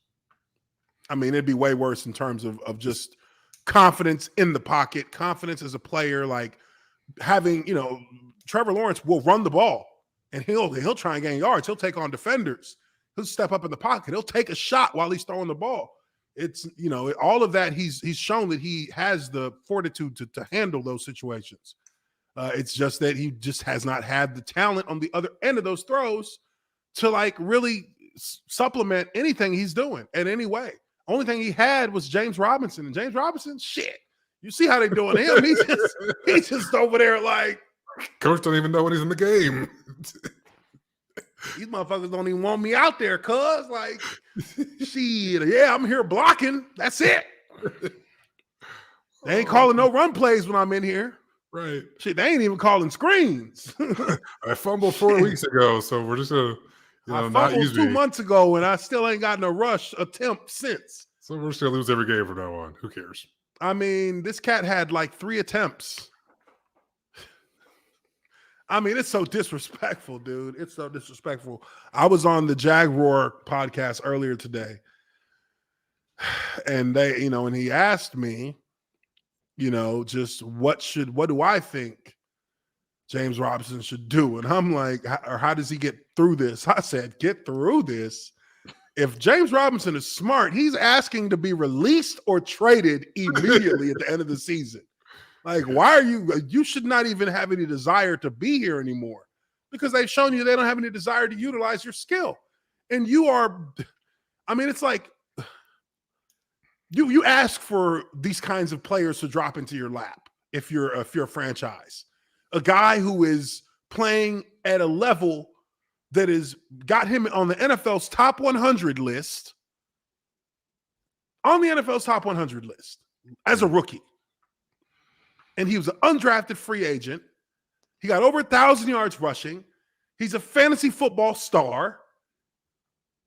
I mean, it'd be way worse in terms of just confidence in the pocket, confidence as a player, like having, Trevor Lawrence will run the ball and he'll try and gain yards. He'll take on defenders. He'll step up in the pocket. He'll take a shot while he's throwing the ball. It's, all of that, he's shown that he has the fortitude to handle those situations. It's just that he just has not had the talent on the other end of those throws to like really supplement anything he's doing in any way. Only thing he had was James Robinson, and James Robinson, shit. You see how they doing him? He's just over there like, coach don't even know when he's in the game. These motherfuckers don't even want me out there, cuz like, shit. Yeah, I'm here blocking. That's it. They ain't calling no run plays when I'm in here. Right. Shit, they ain't even calling screens. I fumbled 4 weeks ago, so we're just gonna. I fumbled 2 months ago, and I still ain't gotten a rush attempt since. So we're just going to lose every game from now on. Who cares? I mean, this cat had like 3 attempts. I mean, it's so disrespectful, dude. It's so disrespectful. I was on the Jaguar podcast earlier today, and and he asked me, just what do I think James Robinson should do? And I'm like, how does he get through this? I said, get through this. If James Robinson is smart, he's asking to be released or traded immediately at the end of the season. Like, why are you should not even have any desire to be here anymore, because they've shown you they don't have any desire to utilize your skill. And it's like you ask for these kinds of players to drop into your lap if you're a franchise. A guy who is playing at a level that has got him on the NFL's top 100 list, as a rookie. And he was an undrafted free agent. He got over 1,000 yards rushing. He's a fantasy football star.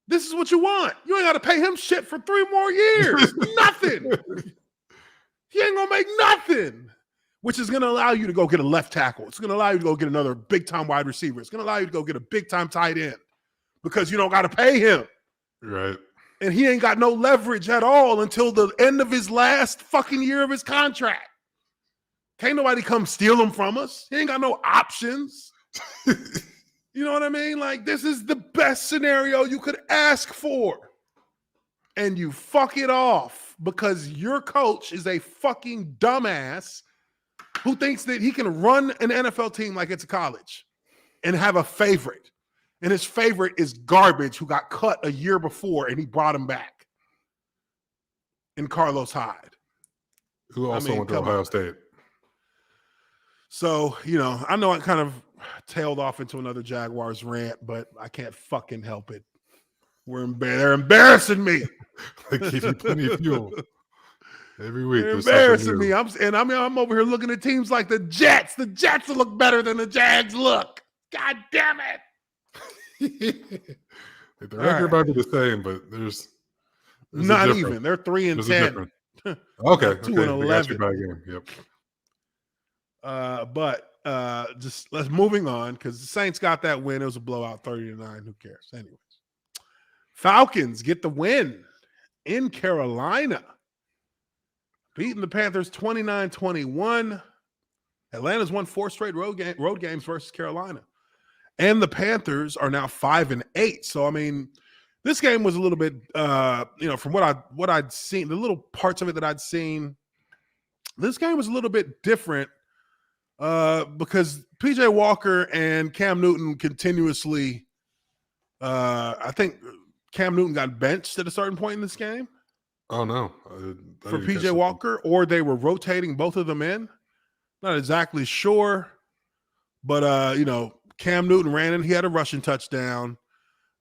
This is what you want. You ain't got to pay him shit for 3 more years. Nothing. He ain't going to make nothing, which is going to allow you to go get a left tackle. It's going to allow you to go get another big-time wide receiver. It's going to allow you to go get a big-time tight end because you don't got to pay him. Right. And he ain't got no leverage at all until the end of his last fucking year of his contract. Can't nobody come steal him from us. He ain't got no options. You know what I mean? Like, this is the best scenario you could ask for. And you fuck it off because your coach is a fucking dumbass who thinks that he can run an NFL team like it's a college and have a favorite. And his favorite is garbage who got cut a year before and he brought him back in Carlos Hyde. Who also went to Ohio State. So, I know I kind of tailed off into another Jaguars rant, but I can't fucking help it. They're embarrassing me. They give you plenty of fuel. Every week. They're embarrassing me. I'm over here looking at teams like the Jets. The Jets will look better than the Jags look. God damn it. The record might be the same, but there's not even. They're 3-10. Okay. 2-11. Game. Yep. But just let's moving on because the Saints got that win. It was a blowout, 30-9. Who cares? Anyways, Falcons get the win in Carolina, beating the Panthers 29-21. Atlanta's won 4 straight road games versus Carolina, and the Panthers are now 5-8. So I mean, this game was a little bit, from what I'd seen, the little parts of it that I'd seen. This game was a little bit different. Because PJ Walker and Cam Newton continuously, I think Cam Newton got benched at a certain point in this game. Oh, no. For PJ Walker, or they were rotating both of them in. Not exactly sure. But, Cam Newton ran in. He had a rushing touchdown.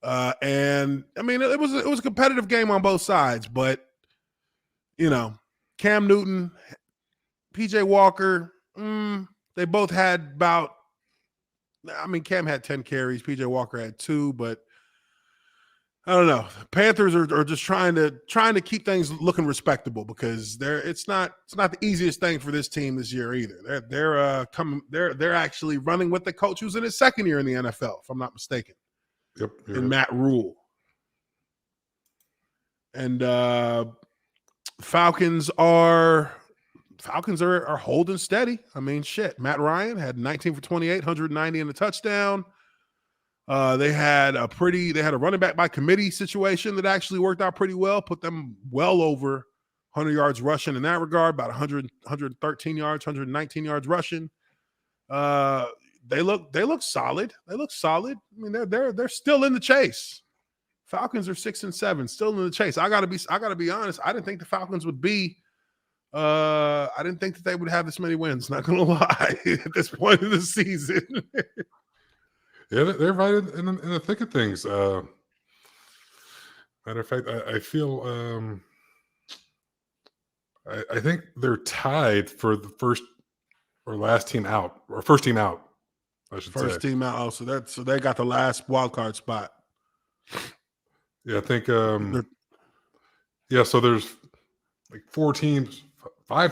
And, I mean, it was a competitive game on both sides. But, Cam Newton, PJ Walker, they both had Cam had 10 carries, PJ Walker had 2, but I don't know. Panthers are just trying to keep things looking respectable because it's not the easiest thing for this team this year either. They're actually running with the coach who's in his second year in the NFL, if I'm not mistaken. Yep. In Matt Rule. And Falcons are holding steady. I mean, shit. Matt Ryan had 19 for 28, 190 and a touchdown. They had a running back by committee situation that actually worked out pretty well, put them well over 100 yards rushing in that regard, about 113 yards, 119 yards rushing. They look solid. They look solid. I mean, they're still in the chase. Falcons are 6-7, still in the chase. I gotta be honest. I didn't think the Falcons would be. I didn't think that they would have this many wins. Not gonna lie, at this point of the season. Yeah, they're right in the thick of things. Matter of fact, I feel I think they're tied for the first or last team out, or first team out. I should say first team out. Oh, so they got the last wild card spot. Yeah, I think. Yeah, so there's like 5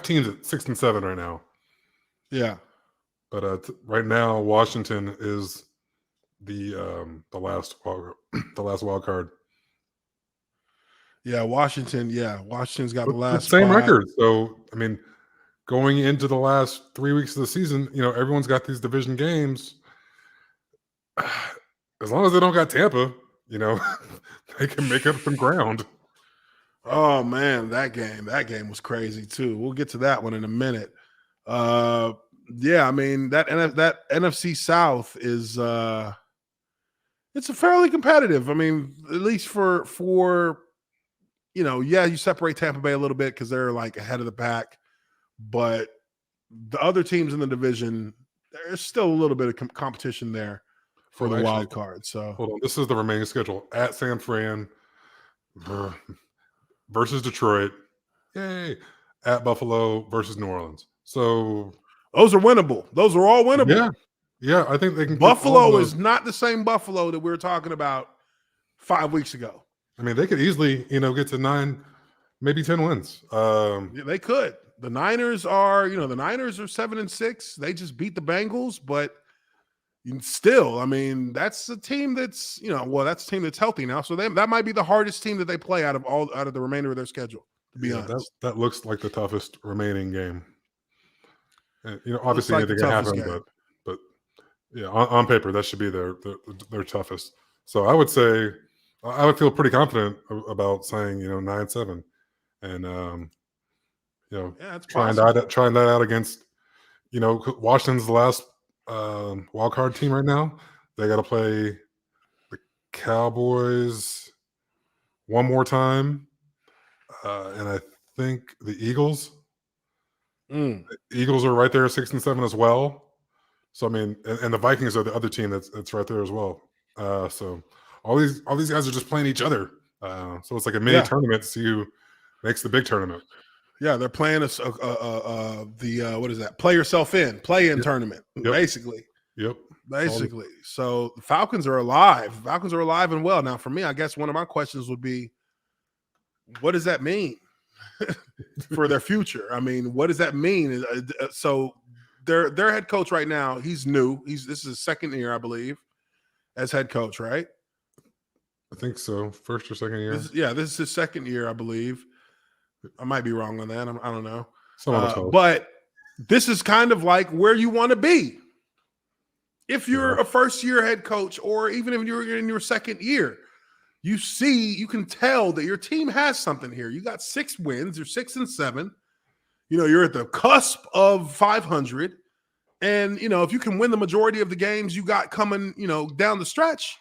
teams at 6-7 right now. Yeah, But right now, Washington is the last wild card. Yeah, Washington. Yeah, Washington's got the With last same spot. record. So I mean, going into the last 3 weeks of the season, everyone's got these division games. As long as they don't got Tampa, they can make up some ground. Oh man, that game was crazy too. We'll get to that one in a minute. Yeah, I mean that NFC South is it's a fairly competitive. I mean, at least for yeah, you separate Tampa Bay a little bit because they're like ahead of the pack, but the other teams in the division, there's still a little bit of competition there for the wild card. So hold on, this is the remaining schedule: at San Fran versus Detroit, yay! At Buffalo versus New Orleans. So those are winnable. Those are all winnable. Yeah, I think they can. Buffalo is not the same Buffalo that we were talking about 5 weeks ago. I mean, they could easily, get to 9, maybe 10 wins. Yeah, they could. The Niners are 7-6. They just beat the Bengals, but still, I mean, that's a team that's that's a team that's healthy now. So that might be the hardest team that they play out of the remainder of their schedule. To be honest, that looks like the toughest remaining game. And, obviously anything can happen, but yeah, on paper that should be their toughest. So I would say I would feel pretty confident about saying 9-7, and trying that out against Washington's the last wild card team right now. They got to play the Cowboys one more time, and I think the Eagles. The Eagles are right there, 6-7 as well. So I mean, and the Vikings are the other team that's right there as well. So all these guys are just playing each other. So it's like a mini tournament to see who makes the big tournament. Yeah, they're playing the what is that? Play yourself in, play-in tournament, basically. Yep. Basically. So the Falcons are alive. Falcons are alive and well. Now, for me, I guess one of my questions would be, what does that mean for their future? I mean, what does that mean? So their head coach right now, he's new. This is his second year, I believe, as head coach, right? I think so. First or second year. This is his second year, I believe. I might be wrong on that. I don't know. But this is kind of like where you want to be. If you're a first-year head coach, or even if you're in your second year, you can tell that your team has something here. You got 6 wins. You're 6-7. You're at the cusp of 500. And, if you can win the majority of the games you got coming, down the stretch,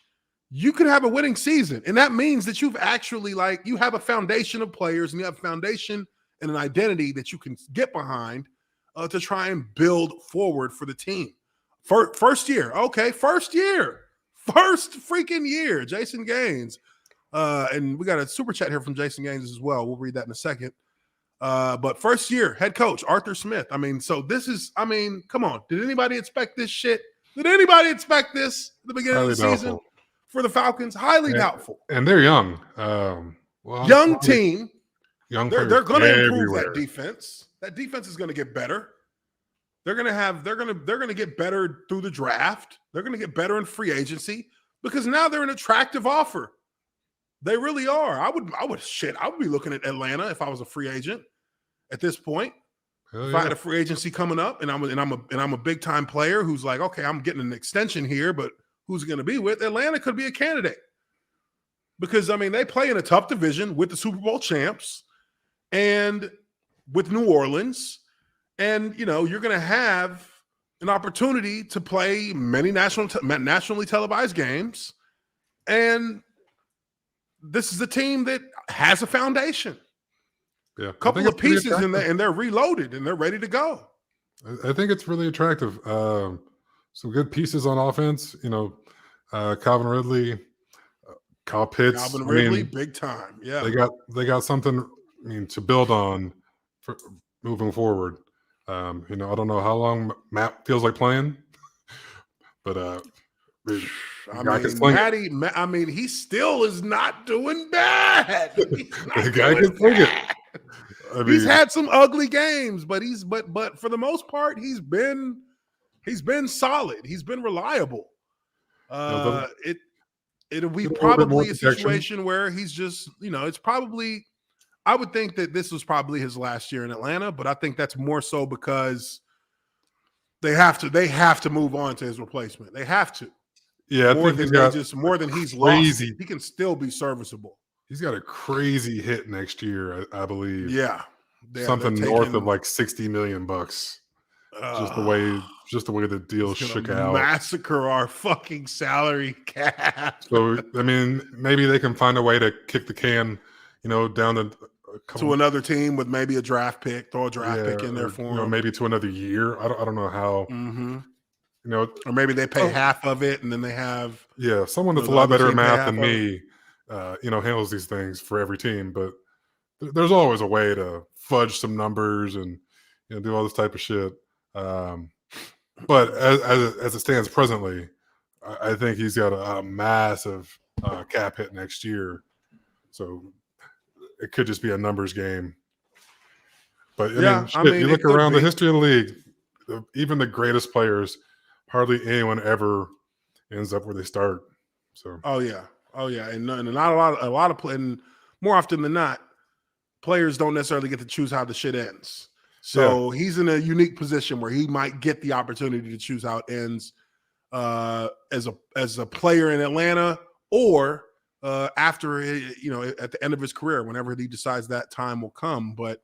you can have a winning season. And that means that you've actually, you have a foundation of players, and you have a foundation and an identity that you can get behind to try and build forward for the team. First year. Okay, first year. First freaking year. Jason Gaines. And we got a super chat here from Jason Gaines as well. We'll read that in a second. But first year, head coach, Arthur Smith. I mean, so this is, come on. Did anybody expect this shit? Did anybody expect this at the beginning of the season for the Falcons? Highly doubtful. And they're young. Young team. They're going to improve everywhere. that defense. That defense is going to get better. They're going to get better through the draft. They're going to get better in free agency because now they're an attractive offer. They really are. I would be looking at Atlanta if I was a free agent at this point. If I had a free agency coming up and I'm a big time player who's like, okay, I'm getting an extension here, but who's it going to be with? Atlanta could be a candidate because they play in a tough division with the Super Bowl champs and with New Orleans. And, you're going to have an opportunity to play many nationally televised games. And this is a team that has a foundation. Yeah. A couple of pieces in there, and they're reloaded, and they're ready to go. I think it's really attractive. Some good pieces on offense. Calvin Ridley, Kyle Pitts. Calvin Ridley, big time. Yeah. They got something, to build on for moving forward. I don't know how long Matt feels like playing, but Matty, he still is not doing bad. The guy can sling it. He's had some ugly games, but for the most part, he's been He's been solid. He's been reliable. It'll be a little bit more probably a protection. situation where he's just, it's probably, I would think that this was probably his last year in Atlanta, but I think that's more so because they have to move on to his replacement. They have to. Yeah, more than he's lost. He can still be serviceable. He's got a crazy hit next year, I believe. Yeah. Something north of like $60 million. Just the way the deal shook out. Massacre our fucking salary cap. So I mean, maybe they can find a way to kick the can, down to another team with maybe a draft pick, throw a draft pick in there for him. Maybe to another year. I don't know how. Mm-hmm. Or maybe they pay half of it, and then they have someone that's a lot better at math than me. Handles these things for every team, but there's always a way to fudge some numbers and do all this type of shit. But as it stands presently, I think he's got a massive cap hit next year, so it could just be a numbers game. But I mean, you look around the history of the league, even the greatest players, hardly anyone ever ends up where they start. So oh yeah, and not a lot of and more often than not, players don't necessarily get to choose how the shit ends. So he's in a unique position where he might get the opportunity to choose how it ends as a player in Atlanta, or after at the end of his career, whenever he decides that time will come. But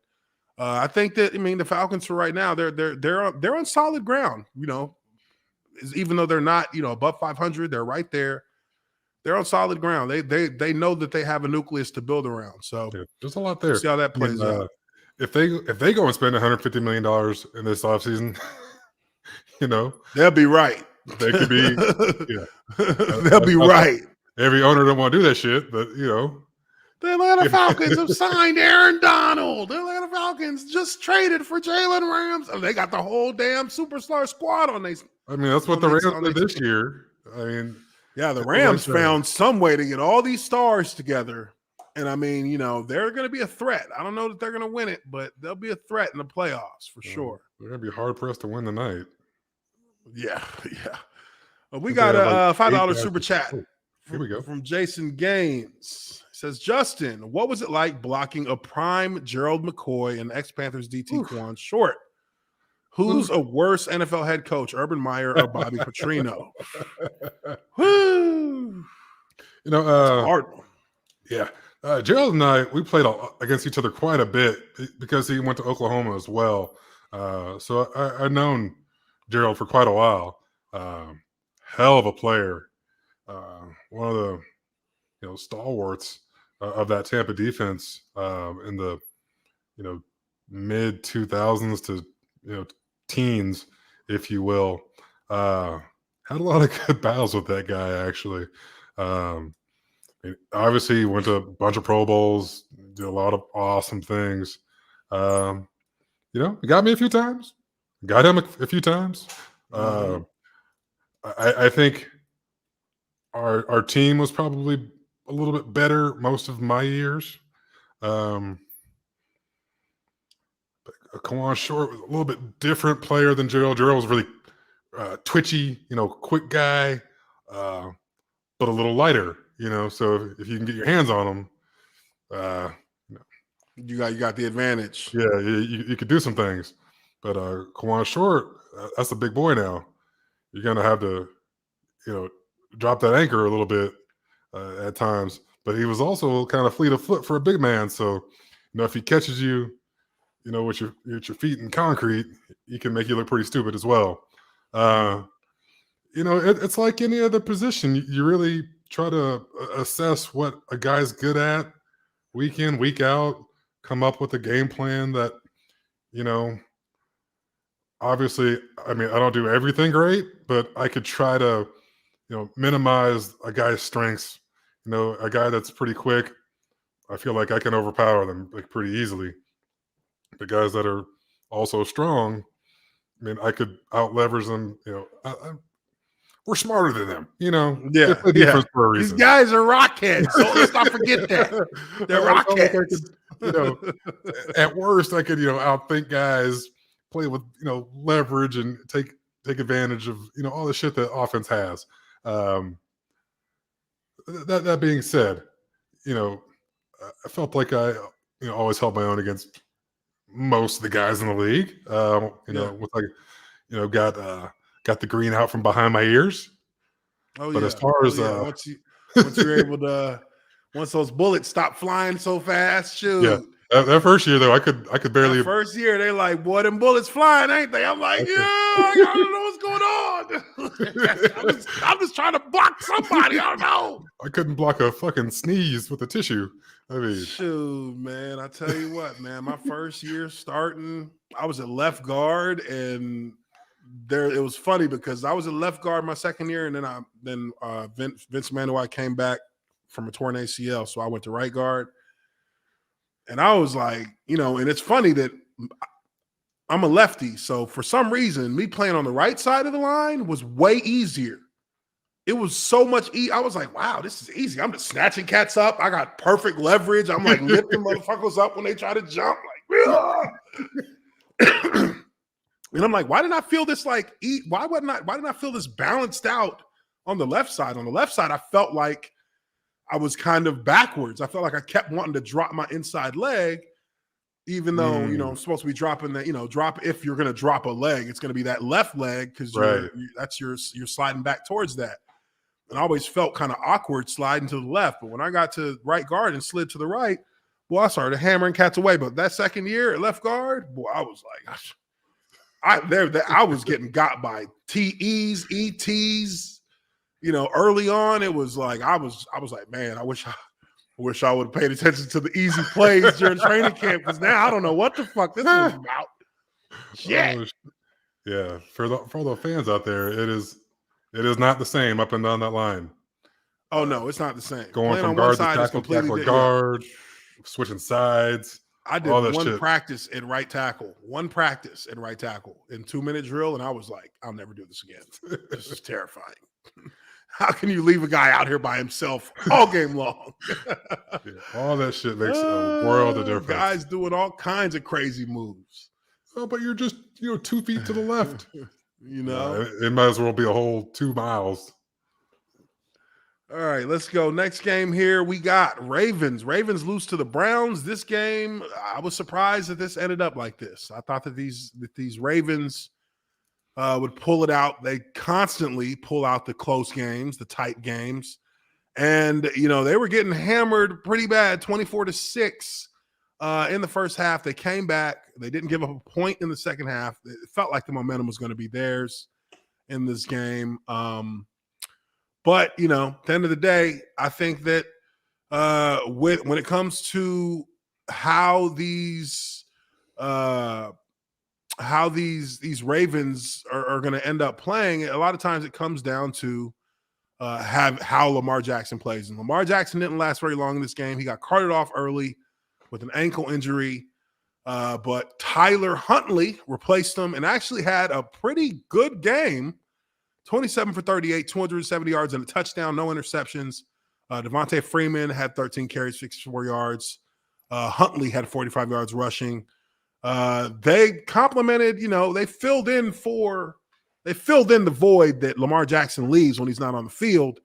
I think that the Falcons for right now they're on solid ground. Even though they're not above 500, they're right there. They're on solid ground. They know that they have a nucleus to build around. So there's a lot there. See how that plays out. If they go and spend $150 million in this offseason, they'll be right. They could be, they'll be right. Every owner don't want to do that shit, but the Atlanta Falcons have signed Aaron Donald. The Atlanta Falcons just traded for Jalen Rams. They got the whole damn superstar squad on these. That's what the Rams did this year. The Rams found some way to get all these stars together. And they're going to be a threat. I don't know that they're going to win it, but they'll be a threat in the playoffs for sure. They're going to be hard pressed to win tonight. Yeah. We got a $5 super chat. Here we go. From Jason Gaines. He says, Justin, what was it like blocking a prime Gerald McCoy and ex-Panthers DT Quan Short? Who's a worse NFL head coach, Urban Meyer or Bobby Petrino? Woo! Hard one. Yeah. Gerald and I, we played against each other quite a bit because he went to Oklahoma as well. So I've known Gerald for quite a while. Hell of a player. One of the stalwarts of that Tampa defense in the mid 2000s to teens, if you will. Had a lot of good battles with that guy, actually. Obviously, he went to a bunch of Pro Bowls, did a lot of awesome things. He got me a few times. Got him a few times. I think our team was probably a little bit better most of my years. Kawan Short was a little bit different player than Gerald. Gerald was really twitchy, quick guy, but a little lighter. So if you can get your hands on him, you got the advantage. Yeah, you could do some things. But Kawan Short, that's a big boy now. You're gonna have to, drop that anchor a little bit at times. But he was also kind of fleet of foot for a big man. So, if he catches you, with your feet in concrete, he can make you look pretty stupid as well. It's like any other position. You really try to assess what a guy's good at week in, week out, come up with a game plan that, obviously, I don't do everything great, but I could try to, minimize a guy's strengths. A guy that's pretty quick, I feel like I can overpower them pretty easily. The guys that are also strong, I could out leverage them. We're smarter than them, Yeah, for a reason. These guys are rockheads. So let's not forget that they're rockheads. At worst, I could outthink guys, play with leverage, and take take advantage of all the shit that offense has. That being said, I felt like I always held my own against most of the guys in the league. With got the green out from behind my ears. Oh, but yeah. as far as once you're able to, once those bullets stop flying so fast, shoot. Yeah, that first year though, I could barely. That first year, they're like, "Boy, them bullets flying, ain't they?" I'm like, "Yeah, I don't know what's going on. I'm just trying to block somebody. I don't know." I couldn't block a fucking sneeze with a tissue. I mean, shoot, man. I tell you what, man. My first year starting, I was at left guard, and it was funny because I was at left guard my second year, and then Vince Manuel came back from a torn ACL, so I went to right guard. And I was like, and it's funny that I'm a lefty. So for some reason, me playing on the right side of the line was way easier. It was so much easier. I was like, wow, this is easy. I'm just snatching cats up. I got perfect leverage. I'm like lifting motherfuckers up when they try to jump. Like, and I'm like, why didn't I feel this why didn't I feel this balanced out on the left side? On the left side, I felt like I was kind of backwards. I felt like I kept wanting to drop my inside leg, even though, I'm supposed to be dropping if you're going to drop a leg, it's going to be that left leg because you're sliding back towards that. And I always felt kind of awkward sliding to the left. But when I got to right guard and slid to the right, boy, I started hammering cats away. But that second year at left guard, boy, I was like, I was getting got by TEs, ETs. Early on, it was like I was like, man, I wish I would have paid attention to the easy plays during training camp because now I don't know what the fuck this is about. Yeah, yeah. For the fans out there, it is not the same up and down that line. Oh no, it's not the same. Going Playing from on guard one to side tackle to guard, switching sides. I did one practice at right tackle, in 2-minute drill, and I was like, I'll never do this again. This is terrifying. How can you leave a guy out here by himself all game long? All that shit makes a world of difference. Guys doing all kinds of crazy moves. Oh, but you're just 2 feet to the left. It might as well be a whole 2 miles. All right, let's go. Next game here, we got Ravens. Ravens lose to the Browns. This game, I was surprised that this ended up like this. I thought that these Ravens would pull it out. They constantly pull out the close games, the tight games. And, they were getting hammered pretty bad, 24-6 in the first half. They came back. They didn't give up a point in the second half. It felt like the momentum was going to be theirs in this game. But, at the end of the day, I think that when it comes to how these Ravens are going to end up playing, a lot of times it comes down to how Lamar Jackson plays. And Lamar Jackson didn't last very long in this game. He got carted off early with an ankle injury. But Tyler Huntley replaced him and actually had a pretty good game. 27 for 38, 270 yards and a touchdown, no interceptions. Devontae Freeman had 13 carries, 64 yards. Huntley had 45 yards rushing. They complemented, they filled in the void that Lamar Jackson leaves when he's not on the field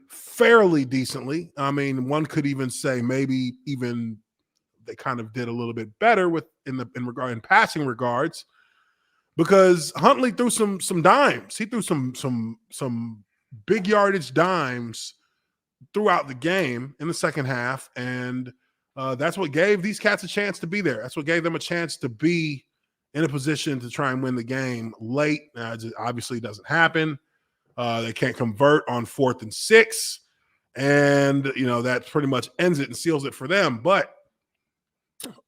fairly decently. I mean, one could even say maybe even they kind of did a little bit better in passing regards. Because Huntley threw some dimes. He threw some big yardage dimes throughout the game in the second half, and that's what gave these cats a chance to be there. That's what gave them a chance to be in a position to try and win the game late. It obviously doesn't happen. They can't convert on 4th and 6, and that pretty much ends it and seals it for them. But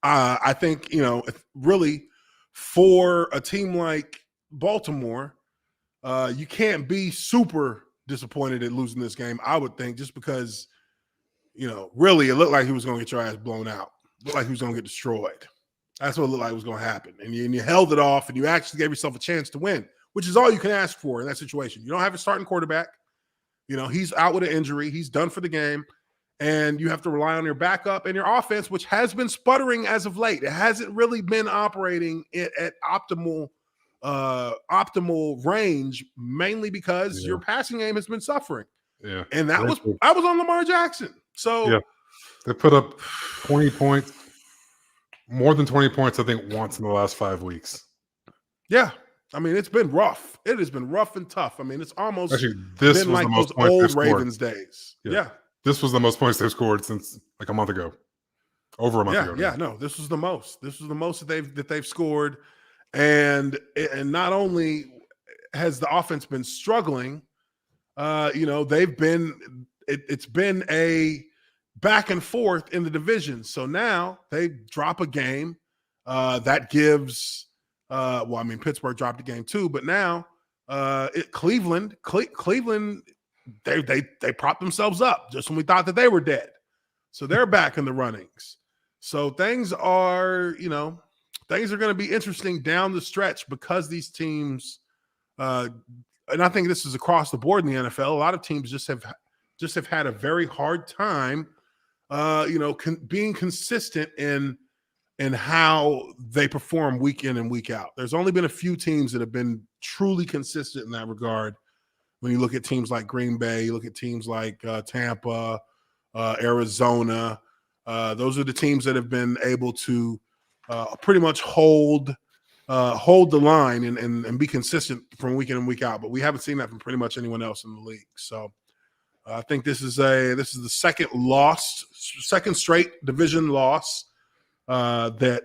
I think really. For a team like Baltimore, you can't be super disappointed at losing this game, I would think, just because, really it looked like he was going to get your ass blown out. It looked like he was going to get destroyed. That's what it looked like was going to happen. And you held it off, and you actually gave yourself a chance to win, which is all you can ask for in that situation. You don't have a starting quarterback. He's out with an injury. He's done for the game. And you have to rely on your backup and your offense, which has been sputtering as of late. It hasn't really been operating at optimal optimal range, mainly because your passing game has been suffering. Yeah. And I was on Lamar Jackson. So they put up 20 points, more than 20 points, I think, once in the last 5 weeks. Yeah. I mean, it's been rough. It has been rough and tough. I mean, it's almost this been was like the most those points old they've scored. Ravens days. Yeah. This was the most points they've scored since like a month ago. Over a month ago. Yeah, no, this was the most. This was the most that they've scored. And not only has the offense been struggling, they've been it's been a back and forth in the division. So now they drop a game that gives Pittsburgh dropped a game too, but now Cleveland they propped themselves up just when we thought that they were dead. So they're back in the runnings. So things are going to be interesting down the stretch because these teams and I think this is across the board in the NFL. A lot of teams just have had a very hard time, being consistent in how they perform week in and week out. There's only been a few teams that have been truly consistent in that regard. When you look at teams like Green Bay, you look at teams like Tampa, Arizona. Those are the teams that have been able to pretty much hold the line and be consistent from week in and week out. But we haven't seen that from pretty much anyone else in the league. So I think this is the second straight division loss. That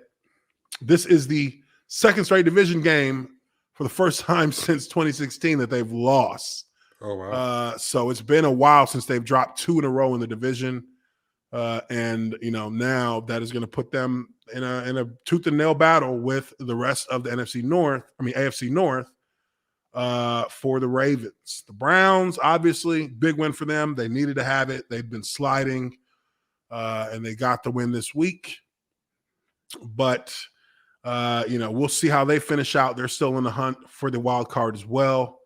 this is the second straight division game for the first time since 2016 that they've lost. Oh wow! So it's been a while since they've dropped 2 in a row in the division. And now that is going to put them in a tooth and nail battle with the rest of the AFC North for the Ravens. The Browns, obviously, big win for them. They needed to have it. They've been sliding, and they got the win this week. But we'll see how they finish out. They're still in the hunt for the wild card as well.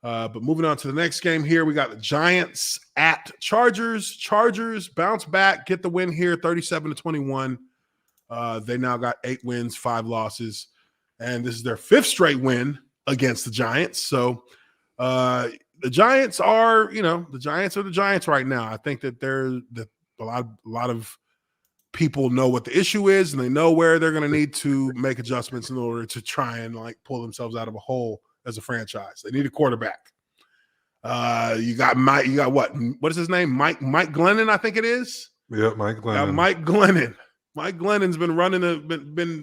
But moving on to the next game here, we got the Giants at Chargers. Chargers bounce back, get the win here, 37-21. They now got 8 wins, 5 losses, and this is their 5th straight win against the Giants. So the Giants are the Giants right now. I think that a lot of people know what the issue is, and they know where they're going to need to make adjustments in order to try and pull themselves out of a hole as a franchise. They need a quarterback. You got what is his name? Mike Glennon, I think it is. Yeah, Mike Glennon. Mike Glennon. Mike Glennon's been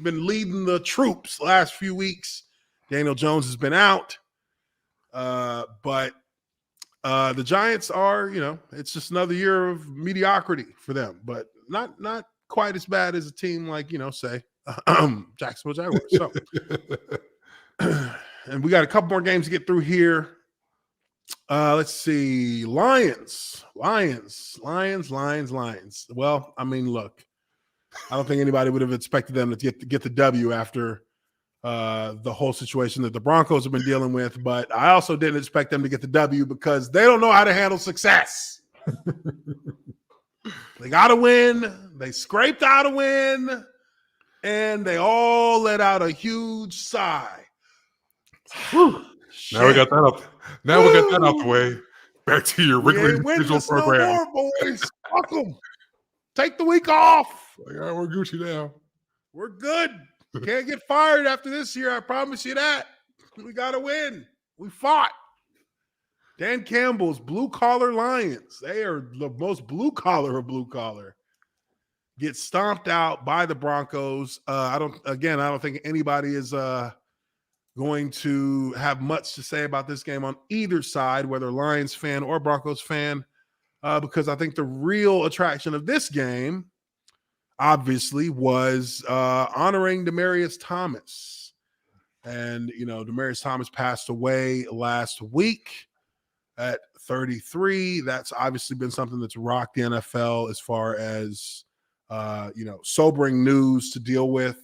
been leading the troops the last few weeks. Daniel Jones has been out. But the Giants are, it's just another year of mediocrity for them, but not quite as bad as a team like, say, Jacksonville Jaguars. So and we got a couple more games to get through here. Let's see. Lions. Well, I mean, look, I don't think anybody would have expected them to get the W after the whole situation that the Broncos have been dealing with. But I also didn't expect them to get the W because they don't know how to handle success. They got to win. They scraped out a win. And they all let out a huge sigh. Now we got that up. Now we got that out the way. Back to your Wrigley individual program. No more, boys. Fuck them. Take the week off. All right, we're Gucci now. We're good. Can't get fired after this year. I promise you that. We got to win. We fought. Dan Campbell's blue-collar Lions. They are the most blue-collar of blue-collar. Get stomped out by the Broncos. I don't think anybody is going to have much to say about this game on either side, whether Lions fan or Broncos fan, because I think the real attraction of this game, obviously, was honoring Demaryius Thomas. And, Demaryius Thomas passed away last week at 33. That's obviously been something that's rocked the NFL as far as, sobering news to deal with.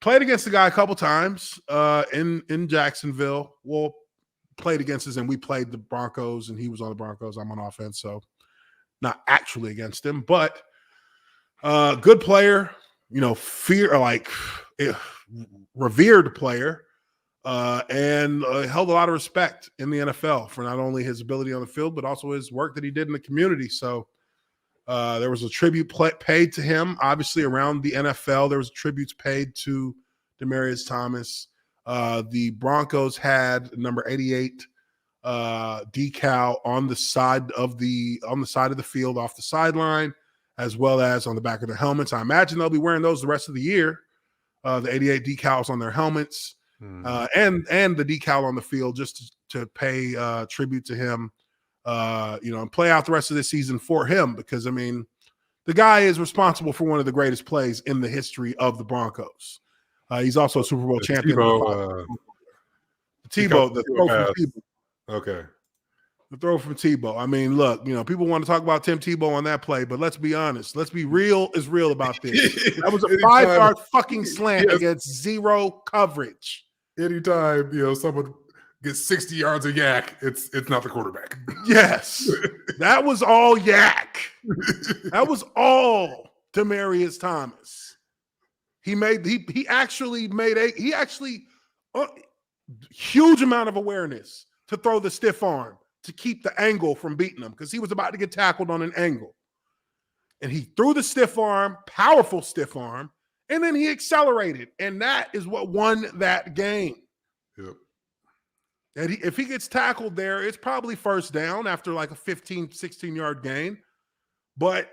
Played against the guy a couple times in Jacksonville. Well, played against us, and we played the Broncos, and he was on the Broncos. I'm on offense, so not actually against him, but good player. revered player, and held a lot of respect in the NFL for not only his ability on the field, but also his work that he did in the community. So there was a tribute paid to him. Obviously, around the NFL, there was tributes paid to Demaryius Thomas. The Broncos had number 88 decal on the side of the field off the sideline, as well as on the back of their helmets. I imagine they'll be wearing those the rest of the year. The 88 decals on their helmets, and the decal on the field, just to pay tribute to him, and play out the rest of the season for him, because I mean, the guy is responsible for one of the greatest plays in the history of the Broncos. He's also a Super Bowl champion. Tebow, the throw from Tebow. Okay. The throw from Tebow. I mean, look, people want to talk about Tim Tebow on that play, but let's be honest. Let's be real about this. That was a 5-yard fucking slant against zero coverage. Anytime, someone gets 60 yards of yak, it's not the quarterback. Yes. That was all yak. That was all Demaryius Thomas. He actually huge amount of awareness to throw the stiff arm to keep the angle from beating him, because he was about to get tackled on an angle. And he threw the stiff arm, powerful stiff arm, and then he accelerated. And that is what won that game. Yep. And if he gets tackled there, it's probably first down after like a 15, 16-yard gain. But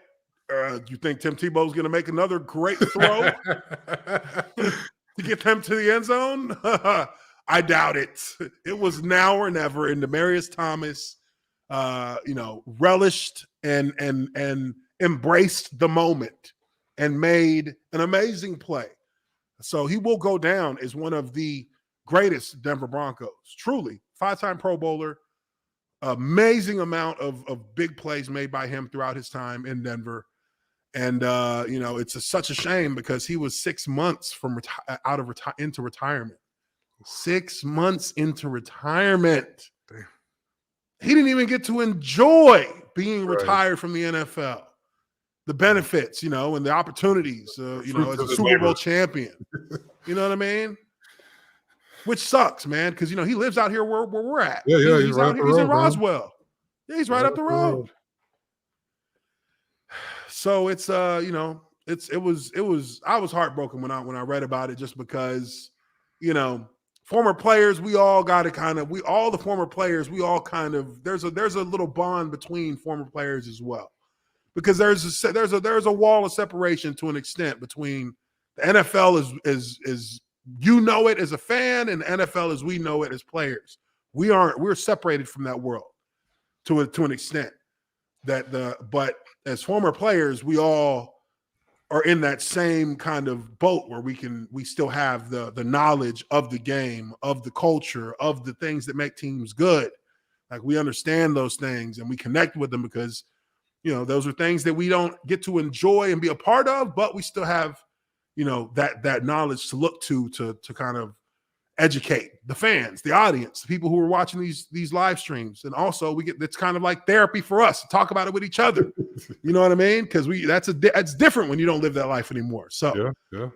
you think Tim Tebow's going to make another great throw to get them to the end zone? I doubt it. It was now or never, and Demaryius Thomas, relished and embraced the moment and made an amazing play. So he will go down as one of the greatest Denver Broncos. Truly, 5-time Pro Bowler. Amazing amount of big plays made by him throughout his time in Denver. And, it's such a shame, because he was 6 months from into retirement. 6 months into retirement. Damn. He didn't even get to enjoy being retired from the NFL. The benefits, and the opportunities, as a Super Bowl champion. You know what I mean? Which sucks, man, because, he lives out here where we're at. Yeah, he's out here. He's in Roswell. Yeah, he's right up the road. So it's, I was heartbroken when I read about it, just because, former players, there's a little bond between former players as well, because there's a wall of separation to an extent between the NFL as it as a fan, and the NFL as we know it as players. We're separated from that world to an extent but as former players, we all are in that same kind of boat where we still have the knowledge of the game, of the culture, of the things that make teams good. Like, we understand those things and we connect with them, because, those are things that we don't get to enjoy and be a part of, but we still have, that knowledge to look to kind of educate the fans, the audience, the people who are watching these live streams. And also it's kind of like therapy for us to talk about it with each other. You know what I mean? Because that's different when you don't live that life anymore. So yeah.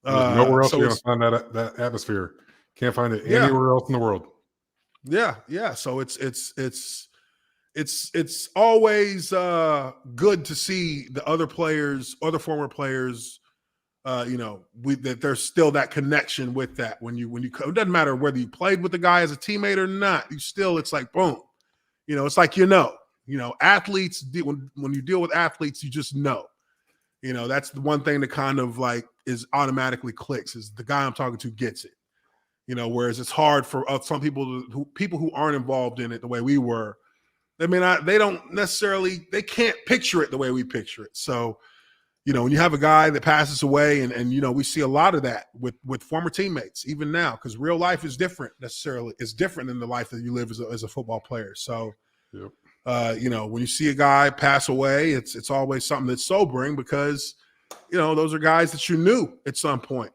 Nowhere else you're gonna find that atmosphere. Can't find it anywhere else in the world. Yeah. So it's always good to see the other former players. That there's still that connection with that. When you it doesn't matter whether you played with the guy as a teammate or not, it's like boom. It's like athletes, when you deal with athletes, you just know. That's the one thing that kind of like is automatically clicks, is the guy I'm talking to gets it. Whereas it's hard for some people who aren't involved in it the way we were. They can't picture it the way we picture it. So, when you have a guy that passes away, and we see a lot of that with former teammates, even now, because real life is different necessarily. It's different than the life that you live as a football player. So, yep. When you see a guy pass away, it's always something that's sobering, because, those are guys that you knew at some point,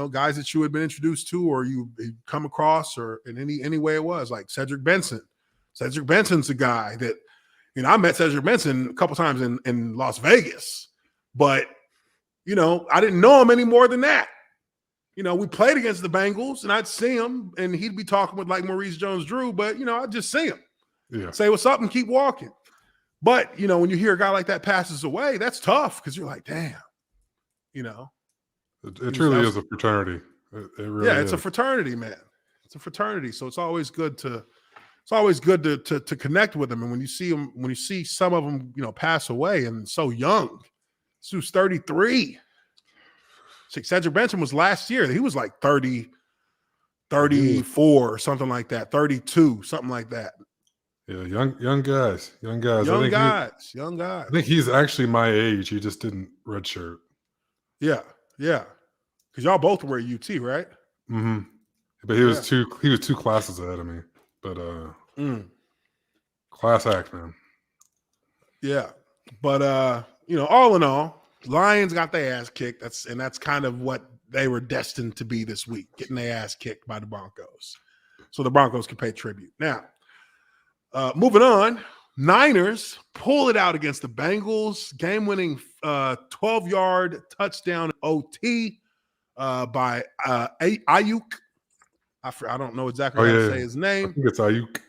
guys that you had been introduced to, or you come across, or in any way it was, like Cedric Benson. Cedric Benson's a guy that, I met Cedric Benson a couple times in Las Vegas. But you know, I didn't know him any more than that. You know, we played against the Bengals, and I'd see him, and he'd be talking with like Maurice Jones-Drew, but, you know, I'd just see him. Yeah. Say what's up and keep walking. But, you know, when you hear a guy like that passes away, that's tough because you're like, damn, you know. It truly is a fraternity. It really it's a fraternity, man. It's a fraternity. So it's always good to connect with them. And when you see some of them, you know, pass away and so young, this dude's 33. Cedric Benson was last year. He was like 30, 34 or something like that, 32, something like that. Yeah, young guys. Young guys. I think he's actually my age. He just didn't redshirt. Yeah. Because y'all both were at UT, right? Mm-hmm. But he was two classes ahead of me. But class act, man. Yeah. But you know, all in all, Lions got their ass kicked. That's kind of what they were destined to be this week, getting their ass kicked by the Broncos. So the Broncos can pay tribute. Now, moving on, Niners pull it out against the Bengals, game-winning 12-yard touchdown OT by Ayuk. I don't know exactly how to say his name. I think it's Ayuk.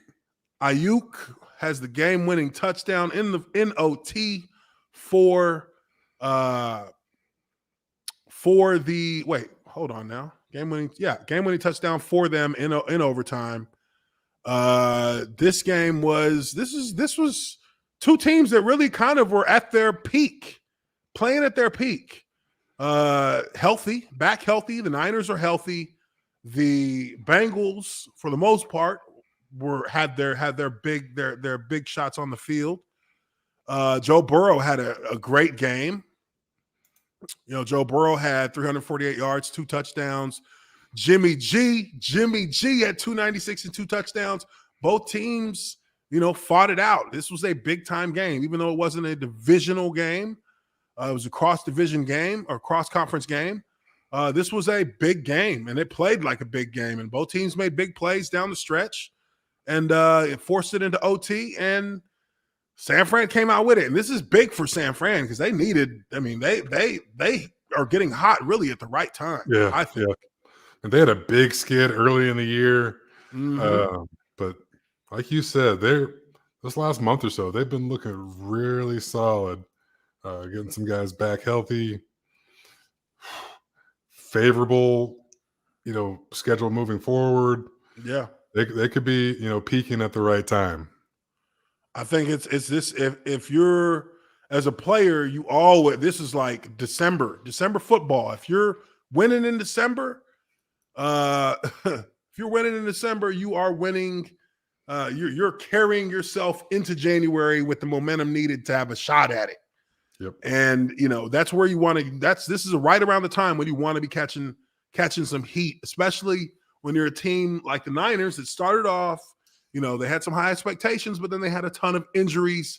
Ayuk has the game-winning touchdown in OT for the hold on now. Game-winning touchdown for them in overtime. This was two teams that really kind of were at their peak, playing at their peak. Healthy. The Niners are healthy. The Bengals, for the most part, had their big shots on the field. Joe Burrow had a great game. You know, Joe Burrow had 348 yards, 2 touchdowns. Jimmy G had 296 and 2 touchdowns. Both teams, you know, fought it out. This was a big-time game, even though it wasn't a divisional game. It was a cross-division game or cross-conference game. This was a big game, and it played like a big game. And both teams made big plays down the stretch, and it forced it into OT, and San Fran came out with it. And this is big for San Fran because they needed – I mean, they are getting hot really at the right time, I think. Yeah. And they had a big skid early in the year. Mm-hmm. But like you said, this last month or so, they've been looking really solid, getting some guys back healthy, favorable, you know, schedule moving forward. Yeah. They could be, you know, peaking at the right time. I think it's this, if you're as a player, this is like December football. If you're winning in December, if you're winning in December, you are winning. You're carrying yourself into January with the momentum needed to have a shot at it. Yep. And you know that's where you want to. This is right around the time when you want to be catching some heat, especially when you're a team like the Niners that started off. You know, they had some high expectations, but then they had a ton of injuries,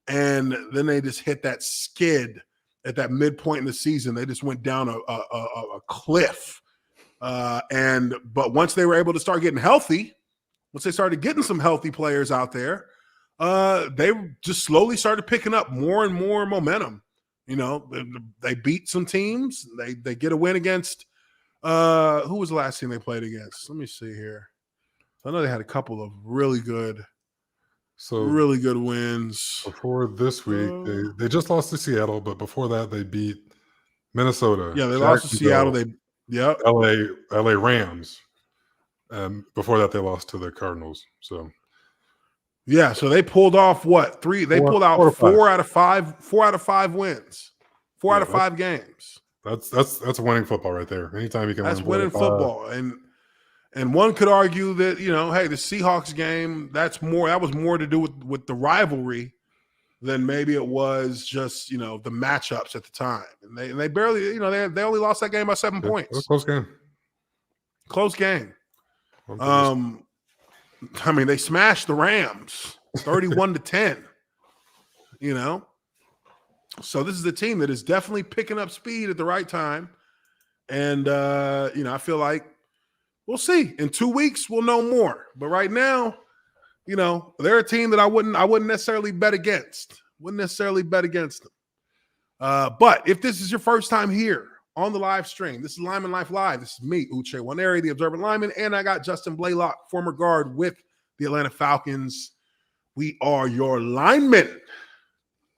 and then they just hit that skid at that midpoint in the season. They just went down a cliff. But once they were able to start getting healthy, once they started getting some healthy players out there, they just slowly started picking up more and more momentum. You know, they beat some teams. They get a win against who was the last team they played against? Let me see here. I know they had a couple of really good wins. Before this week, they just lost to Seattle, but before that, they beat Minnesota. Yeah, they lost to Seattle. LA Rams. Before that, they lost to the Cardinals. So, yeah, so they pulled off what? They pulled out 4 out of 5 wins. 4 out of 5 games. That's winning football right there. Anytime you can that's win winning football. And one could argue that, you know, hey, the Seahawks game, that was more to do with the rivalry than maybe it was just, you know, the matchups at the time. And they barely, you know, they only lost that game by 7 points. Close game. I mean, they smashed the Rams 31-10, you know? So this is a team that is definitely picking up speed at the right time. And, you know, I feel like we'll see. In 2 weeks, we'll know more. But right now, you know, they're a team that I wouldn't necessarily bet against. Wouldn't necessarily bet against them. But if this is your first time here on the live stream, this is Lineman Life Live. This is me, Uche Waneri, the Observant Lineman, and I got Justin Blaylock, former guard with the Atlanta Falcons. We are your linemen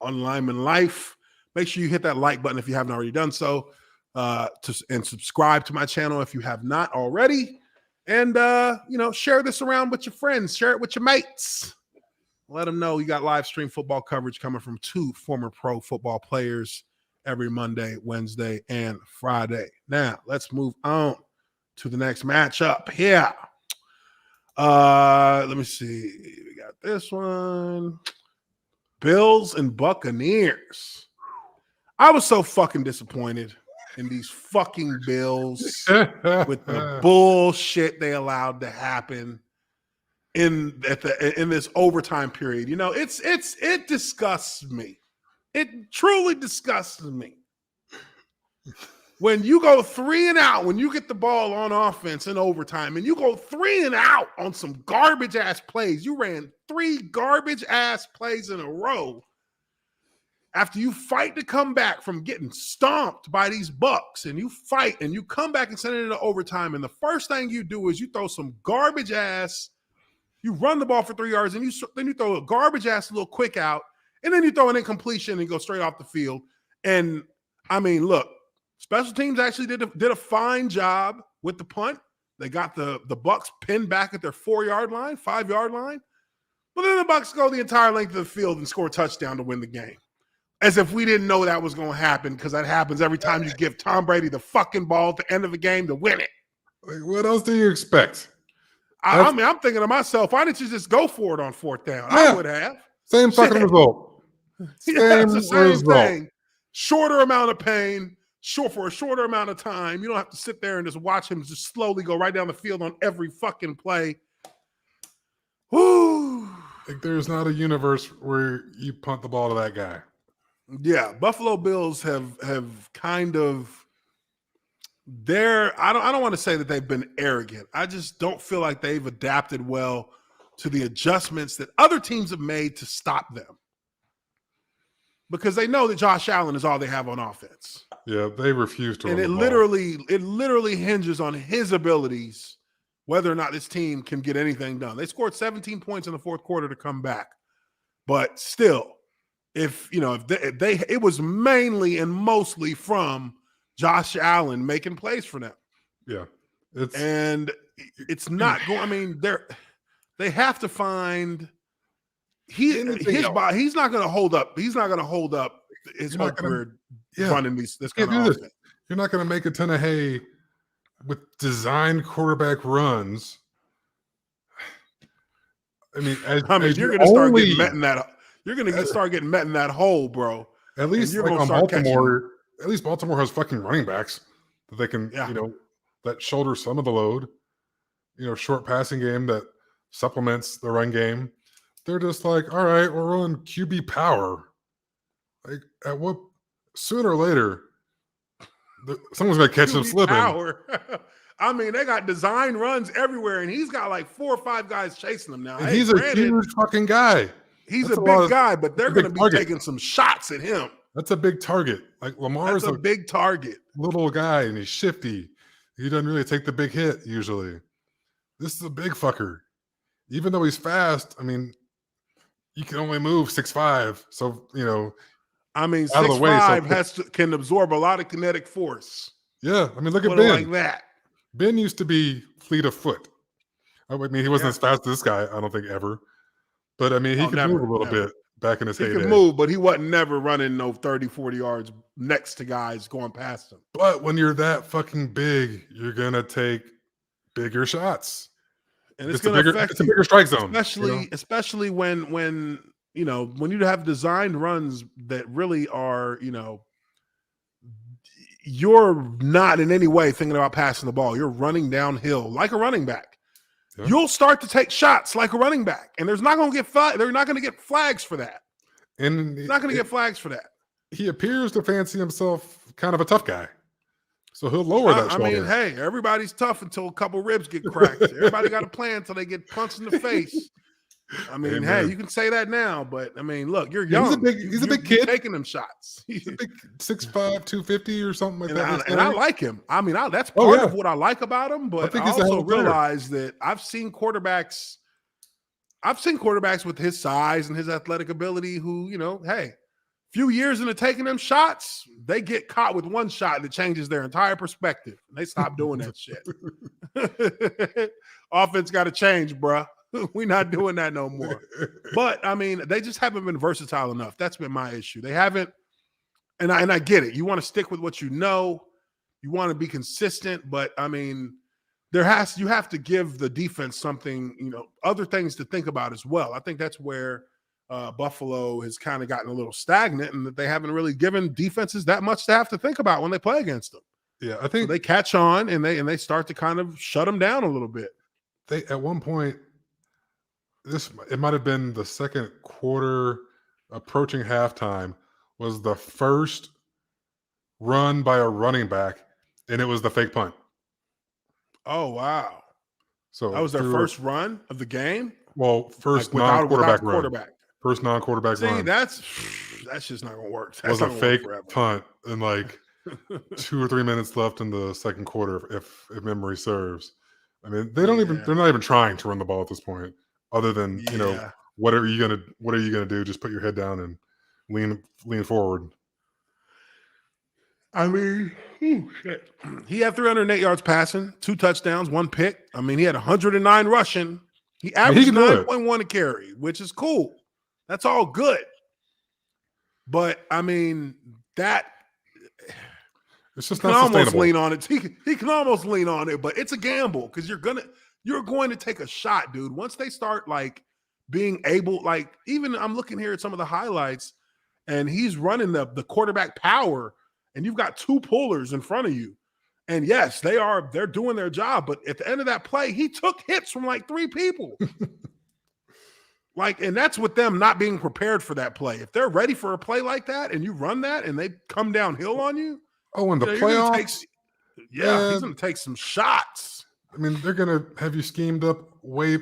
on Lineman Life. Make sure you hit that like button if you haven't already done so, and subscribe to my channel if you have not already. And, share this around with your friends. Share it with your mates. Let them know you got live stream football coverage coming from 2 former pro football players every Monday, Wednesday, and Friday. Now, let's move on to the next matchup here. Let me see. We got this one. Bills and Buccaneers. I was so fucking disappointed in these fucking Bills with the bullshit they allowed to happen in this overtime period. It disgusts me. It truly disgusts me. When you go 3 and out, when you get the ball on offense in overtime, and you go 3 and out on some garbage ass plays, you ran 3 garbage ass plays in a row. After you fight to come back from getting stomped by these Bucks, and you fight and you come back and send it into overtime, and the first thing you do is you throw some garbage ass. You run the ball for 3 yards, and then you throw a garbage ass little quick out, and then you throw an incompletion and go straight off the field. And I mean, look, special teams actually did a fine job with the punt. They got the Bucks pinned back at their 4-yard line, 5-yard line. But then the Bucks go the entire length of the field and score a touchdown to win the game. As if we didn't know that was going to happen, because that happens every time you give Tom Brady the fucking ball at the end of the game to win it. Like, what else do you expect? I mean, I'm thinking to myself, why didn't you just go for it on 4th down? Yeah. I would have. Same fucking result. Same result. Thing. Shorter amount of pain, for a shorter amount of time. You don't have to sit there and just watch him just slowly go right down the field on every fucking play. Woo. Like, there's not a universe where you punt the ball to that guy. Yeah, Buffalo Bills have kind of I don't want to say that they've been arrogant. I just don't feel like they've adapted well to the adjustments that other teams have made to stop them. Because they know that Josh Allen is all they have on offense. Yeah, they refuse to. And it literally hinges on his abilities whether or not this team can get anything done. They scored 17 points in the 4th quarter to come back. But still, it was mainly and mostly from Josh Allen making plays for them. Yeah. It's not going. I mean, they have to find his body. He's not going to hold up. He's not going to hold up his whole career running this kind of offense. You're not going to make a ton of hay with designed quarterback runs. I mean, you're going to start getting met in that. You're going to start getting met in that hole, bro. At least like on Baltimore. At least Baltimore has fucking running backs that they can, that shoulder some of the load. Short passing game that supplements the run game. They're just like, all right, we're running QB power. Like, sooner or later, someone's going to catch him slipping. I mean, they got design runs everywhere, and he's got like 4 or 5 guys chasing him now. And he's a huge fucking guy. He's a big guy, but they're going to be taking some shots at him. That's a big target. Like, Lamar's a big target. Little guy, and he's shifty. He doesn't really take the big hit usually. This is a big fucker. Even though he's fast, I mean, you can only move 6'5". So, I mean, 6'5" can absorb a lot of kinetic force. Yeah. I mean, look at Ben. Like that. Ben used to be fleet of foot. I mean, he wasn't as fast as this guy, I don't think, ever. But, I mean, he could move a little bit back in his heyday. He could move, but he wasn't never running no 30, 40 yards next to guys going past him. But when you're that fucking big, you're going to take bigger shots. And it's going to affect it's a bigger strike zone. Especially when you have designed runs that really are, you're not in any way thinking about passing the ball. You're running downhill like a running back. Yeah. You'll start to take shots like a running back, and they're not going to get flags for that. And he's not going to get flags for that. He appears to fancy himself kind of a tough guy, so he'll lower that shoulder. I mean, hey, everybody's tough until a couple ribs get cracked. Everybody got a plan until they get punched in the face. I mean, Amen. hey, you can say that now, but I mean, look, you're young. He's a big kid. You're taking them shots. He's a big 6'5", 250 or something like that. And I like him. I mean, that's part of what I like about him. But I also realize that I've seen quarterbacks with his size and his athletic ability who, hey, few years into taking them shots, they get caught with one shot that changes their entire perspective. And they stop doing that shit. Offense got to change, bruh. We're not doing that no more. But, I mean, they just haven't been versatile enough. That's been my issue. They haven't, and I get it. You want to stick with what you know. You want to be consistent. But, I mean, you have to give the defense something, other things to think about as well. I think that's where Buffalo has kind of gotten a little stagnant and that they haven't really given defenses that much to have to think about when they play against them. Yeah, I think so they catch on and they start to kind of shut them down a little bit. They at one point, it might have been the second quarter approaching halftime, was the first run by a running back, and it was the fake punt. Oh, wow. So that was their first run of the game? Well, first non-quarterback run. First non-quarterback run. See, that's just not going to work. That was a fake punt and like 2 or 3 minutes left in the second quarter, if memory serves. I mean, they're not even trying to run the ball at this point, other than, what are you gonna do? Just put your head down and lean forward. I mean, shit. He had 308 yards passing, 2 touchdowns, 1 pick. I mean, he had 109 rushing. He averaged 9.1 a carry, which is cool. That's all good. But I mean, it's just not not sustainable. Almost lean on it. He can almost lean on it, but it's a gamble because you're going to take a shot, dude. Once they start like being able, like even I'm looking here at some of the highlights, and he's running the quarterback power, and you've got 2 pullers in front of you. And yes, they're doing their job, but at the end of that play, he took hits from like 3 people. And that's with them not being prepared for that play. If they're ready for a play like that and you run that and they come downhill on you, in the playoffs, he's going to take some shots. I mean, they're going to have you schemed up way.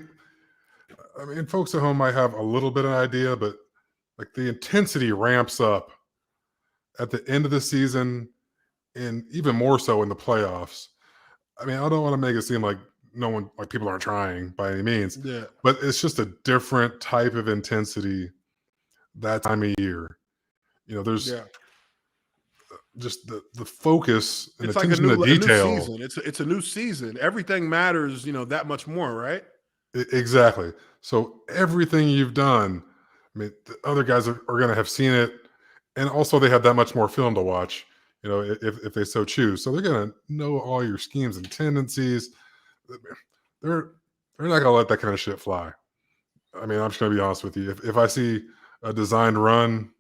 I mean, folks at home might have a little bit of an idea, but like the intensity ramps up at the end of the season and even more so in the playoffs. I mean, I don't want to make it seem like people aren't trying by any means. Yeah. But it's just a different type of intensity that time of year. There's just the focus and it's attention to detail. A new season. It's a new season. Everything matters, that much more, right? Exactly. So everything you've done, I mean, the other guys are going to have seen it. And also they have that much more film to watch, if they so choose. So they're going to know all your schemes and tendencies. They're not going to let that kind of shit fly. I mean, I'm just going to be honest with you. If I see a designed run,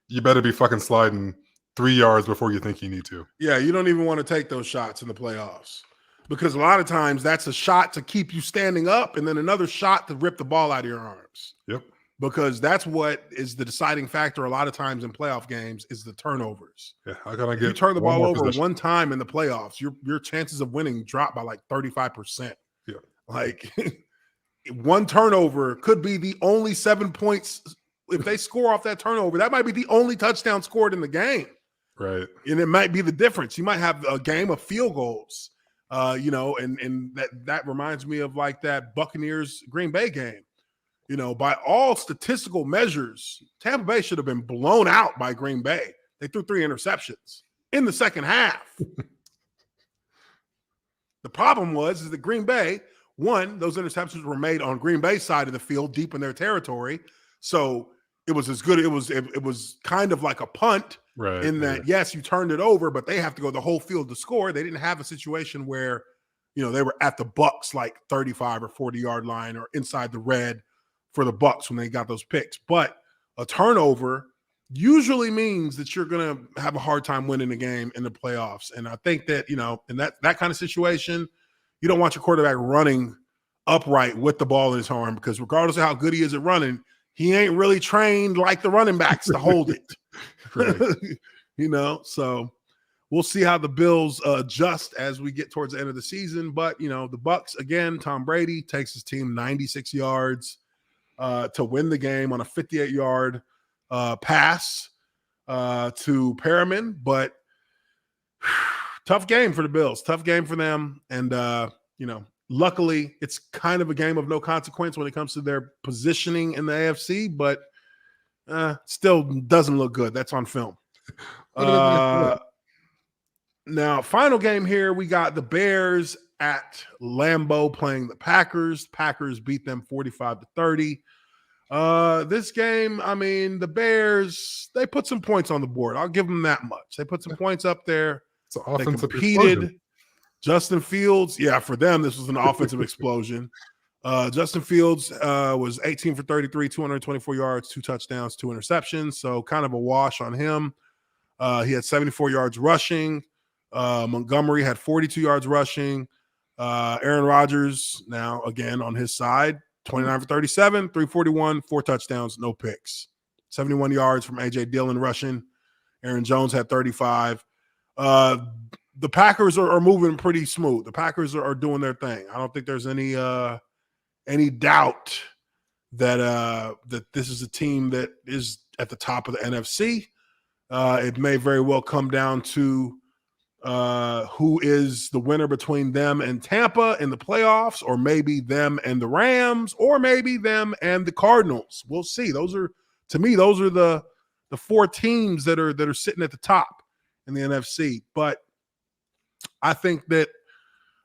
you better be fucking sliding 3 yards before you think you need to. Yeah, you don't even want to take those shots in the playoffs because a lot of times that's a shot to keep you standing up and then another shot to rip the ball out of your arms. Yep. Because that's what is the deciding factor a lot of times in playoff games is the turnovers. Yeah, how can I get? If you turn the ball over one time in the playoffs, your chances of winning drop by like 35%. Yeah, like one turnover could be the only 7 points. If they score off that turnover, that might be the only touchdown scored in the game. Right, and it might be the difference. You might have a game of field goals. And that reminds me of like that Buccaneers Green Bay game. By all statistical measures, Tampa Bay should have been blown out by Green Bay. They threw 3 interceptions in the second half. The problem is that Green Bay, one, those interceptions were made on Green Bay's side of the field, deep in their territory. So it was as good. It was kind of like a punt, right? In that, yes, you turned it over, but they have to go the whole field to score. They didn't have a situation where, they were at the Bucs like 35 or 40 yard line or inside the red for the Bucs when they got those picks. But a turnover usually means that you're going to have a hard time winning the game in the playoffs. And I think that, in that kind of situation, you don't want your quarterback running upright with the ball in his arm because regardless of how good he is at running, he ain't really trained like the running backs to hold it. So we'll see how the Bills adjust as we get towards the end of the season. But, the Bucs, again, Tom Brady takes his team 96 yards. to win the game on a 58-yard pass to Perriman. But tough game for the Bills. Tough game for them. And, luckily it's kind of a game of no consequence when it comes to their positioning in the AFC, but still doesn't look good. That's on film. Now, final game here, we got the Bears at Lambeau playing the Packers. Packers beat them 45-30. This game, I mean, the Bears, they put some points on the board. I'll give them that much. They put some points up there. It's an They offensive competed. explosion. Justin Fields, for them, this was an offensive explosion. Justin Fields was 18 for 33, 224 yards, 2 touchdowns, 2 interceptions. So kind of a wash on him. He had 74 yards rushing. Montgomery had 42 yards rushing. Aaron Rodgers, now again on his side, 29 for 37, 341, 4 touchdowns, no picks. 71 yards from A.J. Dillon rushing. Aaron Jones had 35. The Packers are moving pretty smooth. The Packers are doing their thing. I don't think there's any doubt that this is a team that is at the top of the NFC. It may very well come down to who is the winner between them and Tampa in the playoffs, or maybe them and the Rams, or maybe them and the Cardinals. We'll see. Those are the 4 teams that are sitting at the top in the NFC. But I think that,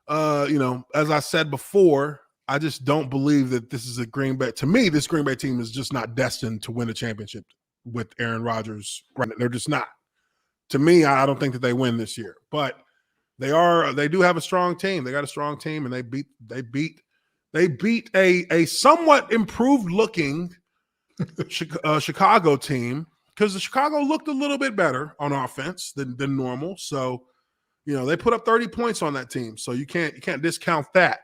as I said before, I just don't believe that this is a Green Bay. To me, this Green Bay team is just not destined to win a championship with Aaron Rodgers. Right? They're just not. To me, I don't think that they win this year. But they do have a strong team. They got a strong team, and they beat a somewhat improved looking Chicago team, because the Chicago looked a little bit better on offense than normal. So, they put up 30 points on that team. So you can't discount that.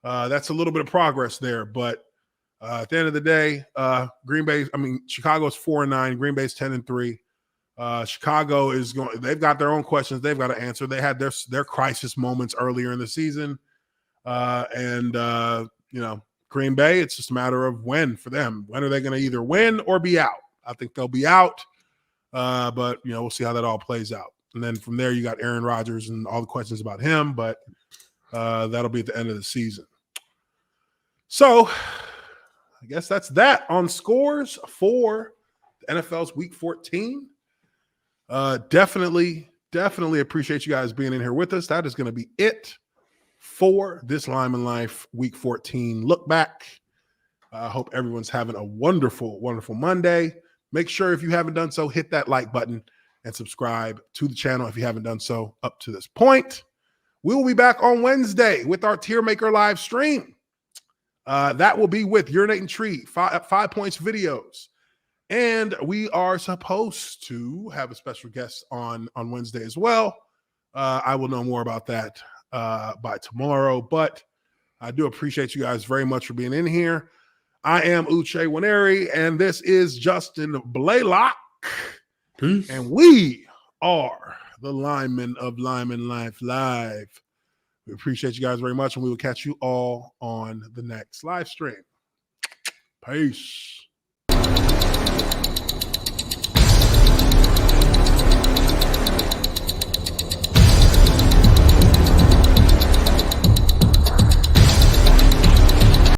That's a little bit of progress there. But at the end of the day, Chicago's 4-9, Green Bay's 10-3. Chicago is going. They've got their own questions they've got to answer. They had their crisis moments earlier in the season, Green Bay. It's just a matter of when for them. When are they going to either win or be out? I think they'll be out, but we'll see how that all plays out. And then from there, you got Aaron Rodgers and all the questions about him, but that'll be at the end of the season. So I guess that's that on scores for the NFL's Week 14. Definitely appreciate you guys being in here with us. That is going to be it for this Lineman Life Week 14 look back. I hope everyone's having a wonderful, wonderful Monday. Make sure, if you haven't done so, hit that like button and subscribe to the channel if you haven't done so up to this point. We will be back on Wednesday with our Tier Maker live stream. That will be with Urinating Tree, 5 Points videos. And we are supposed to have a special guest on Wednesday as well. I will know more about that by tomorrow, but I do appreciate you guys very much for being in here. I am Uche Waneri, and this is Justin Blaylock. Peace. And we are the Linemen of Lineman Life Live. We appreciate you guys very much, and we will catch you all on the next live stream. Peace.